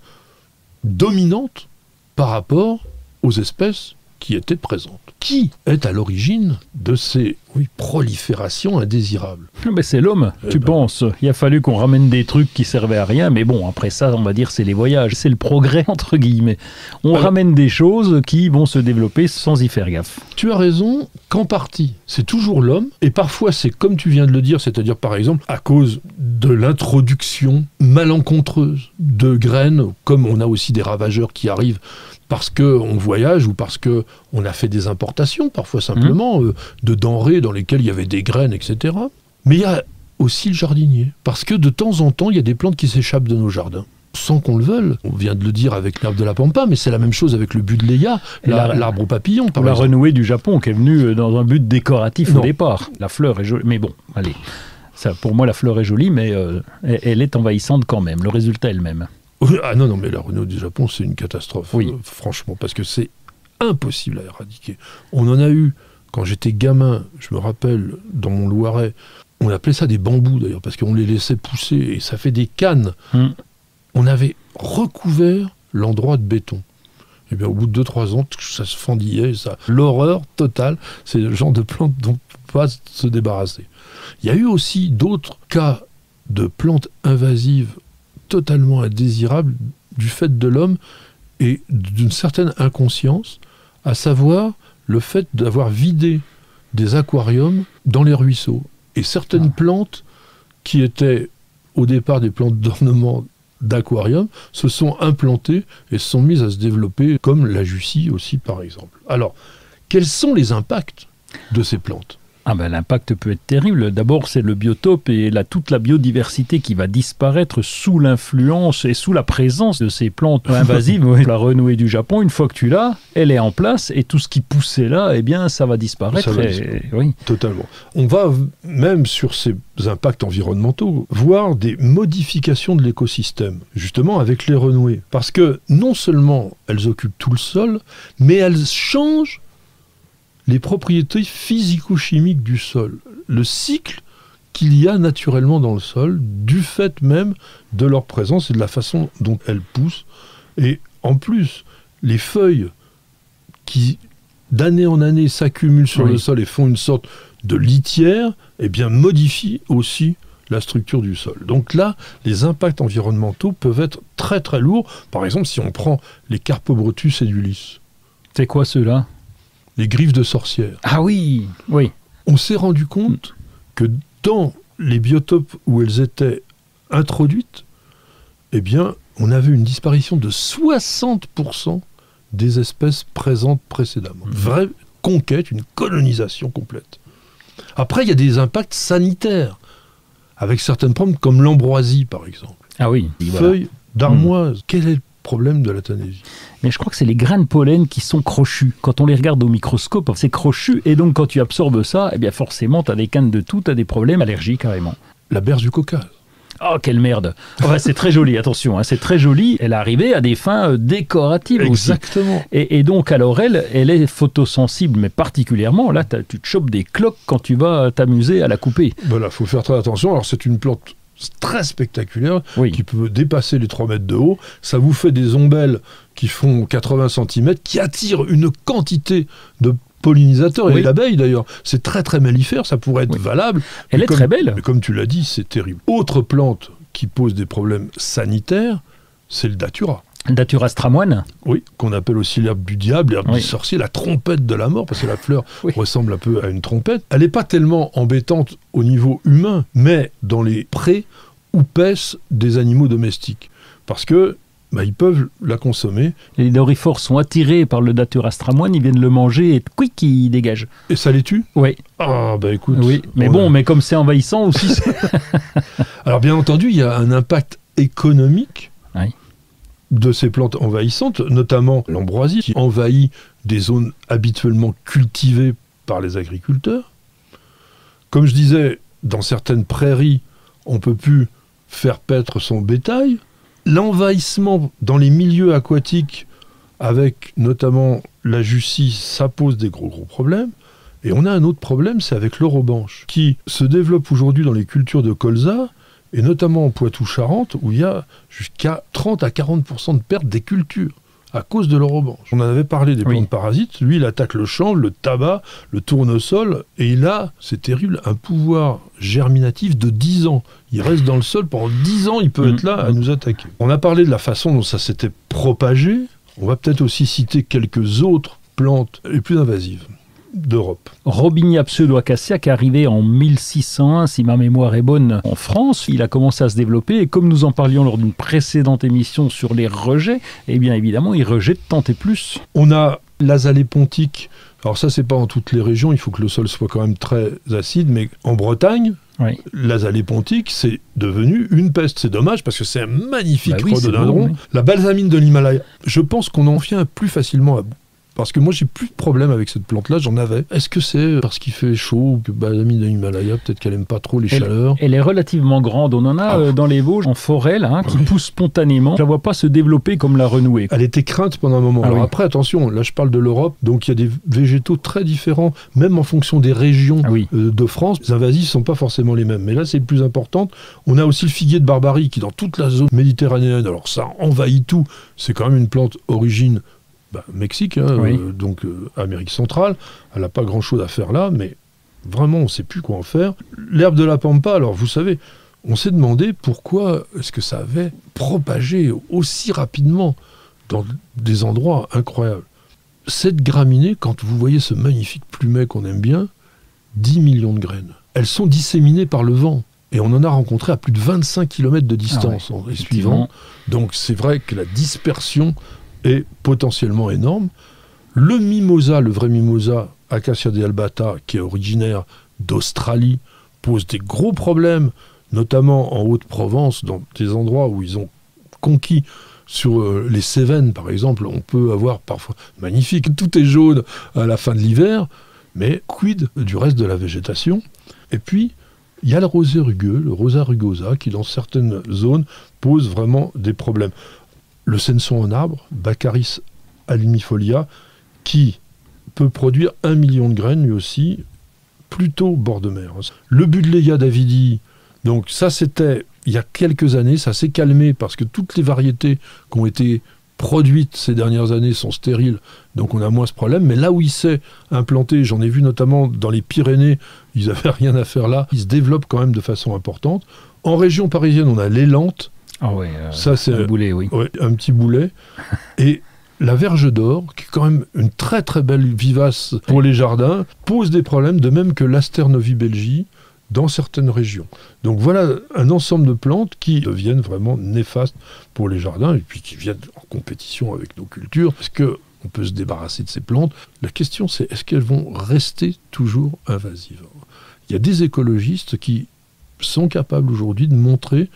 dominante par rapport aux espèces qui étaient présentes. Qui est à l'origine de ces proliférations indésirables? Ben c'est l'homme, tu penses. Il a fallu qu'on ramène des trucs qui servaient à rien, mais bon, après ça, on va dire c'est les voyages, c'est le progrès, entre guillemets. On ramène des choses qui vont se développer sans y faire gaffe. Tu as raison, qu'en partie, c'est toujours l'homme, et parfois c'est comme tu viens de le dire, c'est-à-dire par exemple à cause de l'introduction malencontreuse de graines, comme on a aussi des ravageurs qui arrivent parce qu'on voyage ou parce qu'on a fait des importations, parfois simplement, de denrées dans lesquelles il y avait des graines, etc. Mais il y a aussi le jardinier. Parce que de temps en temps, il y a des plantes qui s'échappent de nos jardins, sans qu'on le veuille. On vient de le dire avec l'herbe de la pampa, mais c'est la même chose avec le buddleia, l'arbre aux papillons, par exemple. La renouée du Japon, qui est venue dans un but décoratif au départ. La fleur est jolie, mais bon, allez. Ça, pour moi, la fleur est jolie, mais elle est envahissante quand même. Le résultat est le même. Ah non, mais la renouée du Japon, c'est une catastrophe, franchement, parce que c'est impossible à éradiquer. On en a eu, quand j'étais gamin, je me rappelle, dans mon Loiret, on appelait ça des bambous d'ailleurs, parce qu'on les laissait pousser, et ça fait des cannes. On avait recouvert l'endroit de béton. Et bien au bout de 2-3 ans, ça se fendillait, l'horreur totale, c'est le genre de plantes dont on ne peut pas se débarrasser. Il y a eu aussi d'autres cas de plantes invasives totalement indésirables du fait de l'homme et d'une certaine inconscience, à savoir le fait d'avoir vidé des aquariums dans les ruisseaux. Et certaines plantes qui étaient au départ des plantes d'ornement d'aquarium se sont implantées et se sont mises à se développer, comme la jussie aussi par exemple. Alors, quels sont les impacts de ces plantes ? L'impact peut être terrible. D'abord, c'est le biotope et toute la biodiversité qui va disparaître sous l'influence et sous la présence de ces plantes invasives. La renouée du Japon, une fois que tu l'as, elle est en place et tout ce qui poussait là, eh bien, ça va disparaître. Oui. Totalement. On va même sur ces impacts environnementaux voir des modifications de l'écosystème, justement avec les renouées. Parce que non seulement elles occupent tout le sol, mais elles changent les propriétés physico-chimiques du sol, le cycle qu'il y a naturellement dans le sol, du fait même de leur présence et de la façon dont elles poussent. Et en plus, les feuilles qui, d'année en année, s'accumulent sur le sol et font une sorte de litière, eh bien, modifient aussi la structure du sol. Donc là, les impacts environnementaux peuvent être très très lourds. Par exemple, si on prend les Carpobrotus edulis. C'est quoi ceux-là ? Les griffes de sorcières. Ah oui, oui. On s'est rendu compte que dans les biotopes où elles étaient introduites, eh bien, on avait une disparition de 60% des espèces présentes précédemment. Vraie conquête, une colonisation complète. Après, il y a des impacts sanitaires, avec certaines plantes comme l'ambroisie, par exemple. Ah oui. Feuilles d'armoise. Quel est le problème de la tanésie? Mais je crois que c'est les grains de pollen qui sont crochus. Quand on les regarde au microscope, c'est crochu. Et donc, quand tu absorbes ça, eh bien forcément, tu as des cannes de tout, tu as des problèmes, allergies carrément. La berce du Caucase. Oh, quelle merde. Enfin, c'est très joli, attention, hein, c'est très joli. Elle est arrivée à des fins décoratives aussi. Exactement. Et donc, alors, elle est photosensible, mais particulièrement, là, tu te chopes des cloques quand tu vas t'amuser à la couper. Voilà, il faut faire très attention. Alors, c'est une plante très spectaculaire, qui peut dépasser les 3 mètres de haut. Ça vous fait des ombelles qui font 80 cm, qui attirent une quantité de pollinisateurs, et l'abeille d'ailleurs. C'est très très mellifère, ça pourrait être valable. Elle est très belle. Mais comme tu l'as dit, c'est terrible. Autre plante qui pose des problèmes sanitaires, c'est le datura. Datura stramoine. Oui, qu'on appelle aussi l'herbe du diable, l'herbe du sorcier, la trompette de la mort, parce que la fleur ressemble un peu à une trompette. Elle n'est pas tellement embêtante au niveau humain, mais dans les prés où paissent des animaux domestiques. Parce que ils peuvent la consommer. Les dorifores sont attirés par le Datura stramoine, ils viennent le manger et quick, ils dégagent. Et ça les tue ? Oui. Ah, écoute. Oui, mais mais comme c'est envahissant aussi. Alors, bien entendu, il y a un impact économique de ces plantes envahissantes, notamment l'ambroisie, qui envahit des zones habituellement cultivées par les agriculteurs. Comme je disais, dans certaines prairies, on ne peut plus faire paître son bétail. L'envahissement dans les milieux aquatiques, avec notamment la jussie, ça pose des gros problèmes. Et on a un autre problème, c'est avec l'orobanche, qui se développe aujourd'hui dans les cultures de colza, et notamment en Poitou-Charentes, où il y a jusqu'à 30 à 40% de perte des cultures à cause de l'orobanche. On en avait parlé des plantes parasites. Lui, il attaque le chanvre, le tabac, le tournesol, et il a, c'est terrible, un pouvoir germinatif de 10 ans. Il reste dans le sol pendant 10 ans, il peut être là à nous attaquer. On a parlé de la façon dont ça s'était propagé. On va peut-être aussi citer quelques autres plantes les plus invasives d'Europe. Robinia pseudo-acacia qui est arrivé en 1601, si ma mémoire est bonne, en France. Il a commencé à se développer et comme nous en parlions lors d'une précédente émission sur les rejets, eh bien évidemment, il rejette tant et plus. On a l'azalée pontique. Alors ça, c'est pas en toutes les régions, il faut que le sol soit quand même très acide, mais en Bretagne, l'azalée pontique, c'est devenu une peste. C'est dommage parce que c'est un magnifique rhododendron. La balsamine de l'Himalaya, je pense qu'on en vient plus facilement à bout. Parce que moi, j'ai plus de problème avec cette plante-là, j'en avais. Est-ce que c'est parce qu'il fait chaud ou que la mine de l'Himalaya, peut-être qu'elle aime pas trop les chaleurs? Elle est relativement grande. On en a dans les Vosges, en forêt, là, qui pousse spontanément. Je la vois pas se développer comme la renouée. Elle était crainte pendant un moment. Alors après, attention, là je parle de l'Europe, donc il y a des végétaux très différents, même en fonction des régions de France. Les invasifs ne sont pas forcément les mêmes. Mais là, c'est le plus important. On a aussi le figuier de Barbarie qui, dans toute la zone méditerranéenne, alors ça envahit tout. C'est quand même une plante origine Mexique, donc Amérique centrale. Elle n'a pas grand-chose à faire là, mais vraiment, on ne sait plus quoi en faire. L'herbe de la pampa, alors vous savez, on s'est demandé pourquoi est-ce que ça avait propagé aussi rapidement dans des endroits incroyables. Cette graminée, quand vous voyez ce magnifique plumet qu'on aime bien, 10 millions de graines. Elles sont disséminées par le vent. Et on en a rencontré à plus de 25 km de distance en les suivant. Donc c'est vrai que la dispersion est potentiellement énorme. Le mimosa, le vrai mimosa, Acacia dealbata, qui est originaire d'Australie, pose des gros problèmes, notamment en Haute-Provence, dans des endroits où ils ont conquis. Sur les Cévennes, par exemple, on peut avoir parfois magnifique, tout est jaune à la fin de l'hiver, mais quid du reste de la végétation? Et puis, il y a le rosé rugueux, le Rosa rugosa, qui dans certaines zones pose vraiment des problèmes. Le senson en arbre, Baccharis alimifolia, qui peut produire 1 million de graines, lui aussi, plutôt bord de mer. Le Buddleia davidi, donc ça c'était il y a quelques années, ça s'est calmé parce que toutes les variétés qui ont été produites ces dernières années sont stériles, donc on a moins ce problème. Mais là où il s'est implanté, j'en ai vu notamment dans les Pyrénées, ils n'avaient rien à faire là, il se développe quand même de façon importante. En région parisienne, on a l'élante. Ça c'est un boulet, un petit boulet. Et la verge d'or, qui est quand même une très très belle vivace pour les jardins, pose des problèmes, de même que l'Aster novibelgi dans certaines régions. Donc voilà un ensemble de plantes qui deviennent vraiment néfastes pour les jardins et puis qui viennent en compétition avec nos cultures. Est-ce qu'on peut se débarrasser de ces plantes? La question c'est, est-ce qu'elles vont rester toujours invasives? Il y a des écologistes qui sont capables aujourd'hui de montrer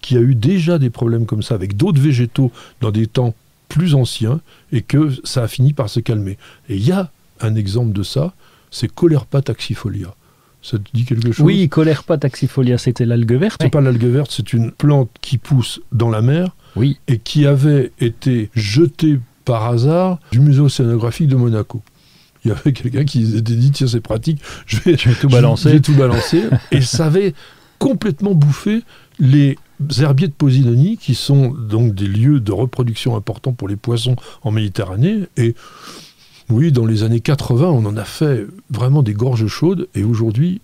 qu'il y a eu déjà des problèmes comme ça avec d'autres végétaux dans des temps plus anciens et que ça a fini par se calmer. Et il y a un exemple de ça, c'est Caulerpa taxifolia. Ça te dit quelque chose? Oui, Caulerpa taxifolia, c'était l'algue verte. C'est pas l'algue verte, c'est une plante qui pousse dans la mer et qui avait été jetée par hasard du musée océanographique de Monaco. Il y avait quelqu'un qui s'était dit, tiens c'est pratique, je vais tout balancer. Et ça avait complètement bouffé les herbiers de Posidonie, qui sont donc des lieux de reproduction importants pour les poissons en Méditerranée. Et oui, dans les années 80, on en a fait vraiment des gorges chaudes, et aujourd'hui,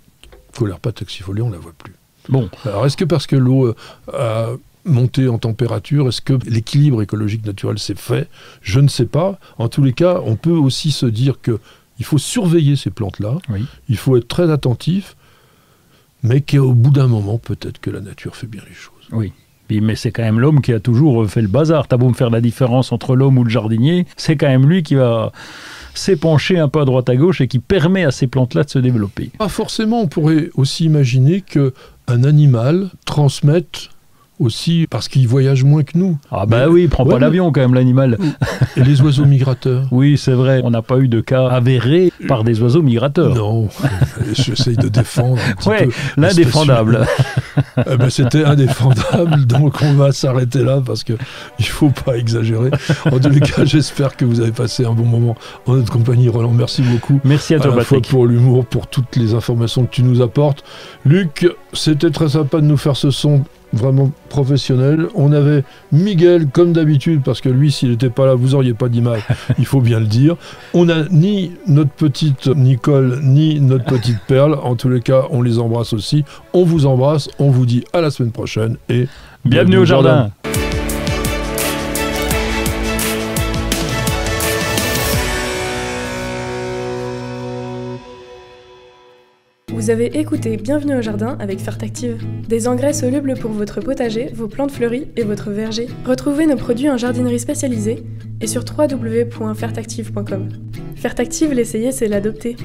Caulerpa taxifolia, on ne la voit plus. Bon. Alors, est-ce que parce que l'eau a monté en température, est-ce que l'équilibre écologique naturel s'est fait? Je ne sais pas. En tous les cas, on peut aussi se dire qu'il faut surveiller ces plantes-là, il faut être très attentif, mais qu'au bout d'un moment, peut-être que la nature fait bien les choses. Oui. Mais c'est quand même l'homme qui a toujours fait le bazar. T'as beau me faire la différence entre l'homme ou le jardinier, c'est quand même lui qui va s'épancher un peu à droite à gauche et qui permet à ces plantes-là de se développer. Pas forcément, on pourrait aussi imaginer qu'un animal transmette aussi, parce qu'il voyage moins que nous. Ah bah oui, il prend pas l'avion quand même l'animal. Et les oiseaux migrateurs. Oui, c'est vrai, on n'a pas eu de cas avérés par des oiseaux migrateurs. Non, j'essaye de défendre un petit peu. L'indéfendable. C'était indéfendable, donc on va s'arrêter là parce qu'il ne faut pas exagérer. En tous les cas, j'espère que vous avez passé un bon moment en notre compagnie. Roland, merci beaucoup. Merci à toi, Patrick. À la fois pour l'humour, pour toutes les informations que tu nous apportes. Luc, c'était très sympa de nous faire ce son vraiment professionnel. On avait Miguel comme d'habitude, parce que lui, s'il n'était pas là, vous n'auriez pas d'image, il faut bien le dire. On n'a ni notre petite Nicole, ni notre petite Perle. En tous les cas, on les embrasse aussi. On vous embrasse, on vous dit à la semaine prochaine et bienvenue au jardin. Vous avez écouté Bienvenue au jardin avec Fertactive. Des engrais solubles pour votre potager, vos plantes fleuries et votre verger. Retrouvez nos produits en jardinerie spécialisée et sur www.fertactive.com. Fertactive, l'essayer, c'est l'adopter.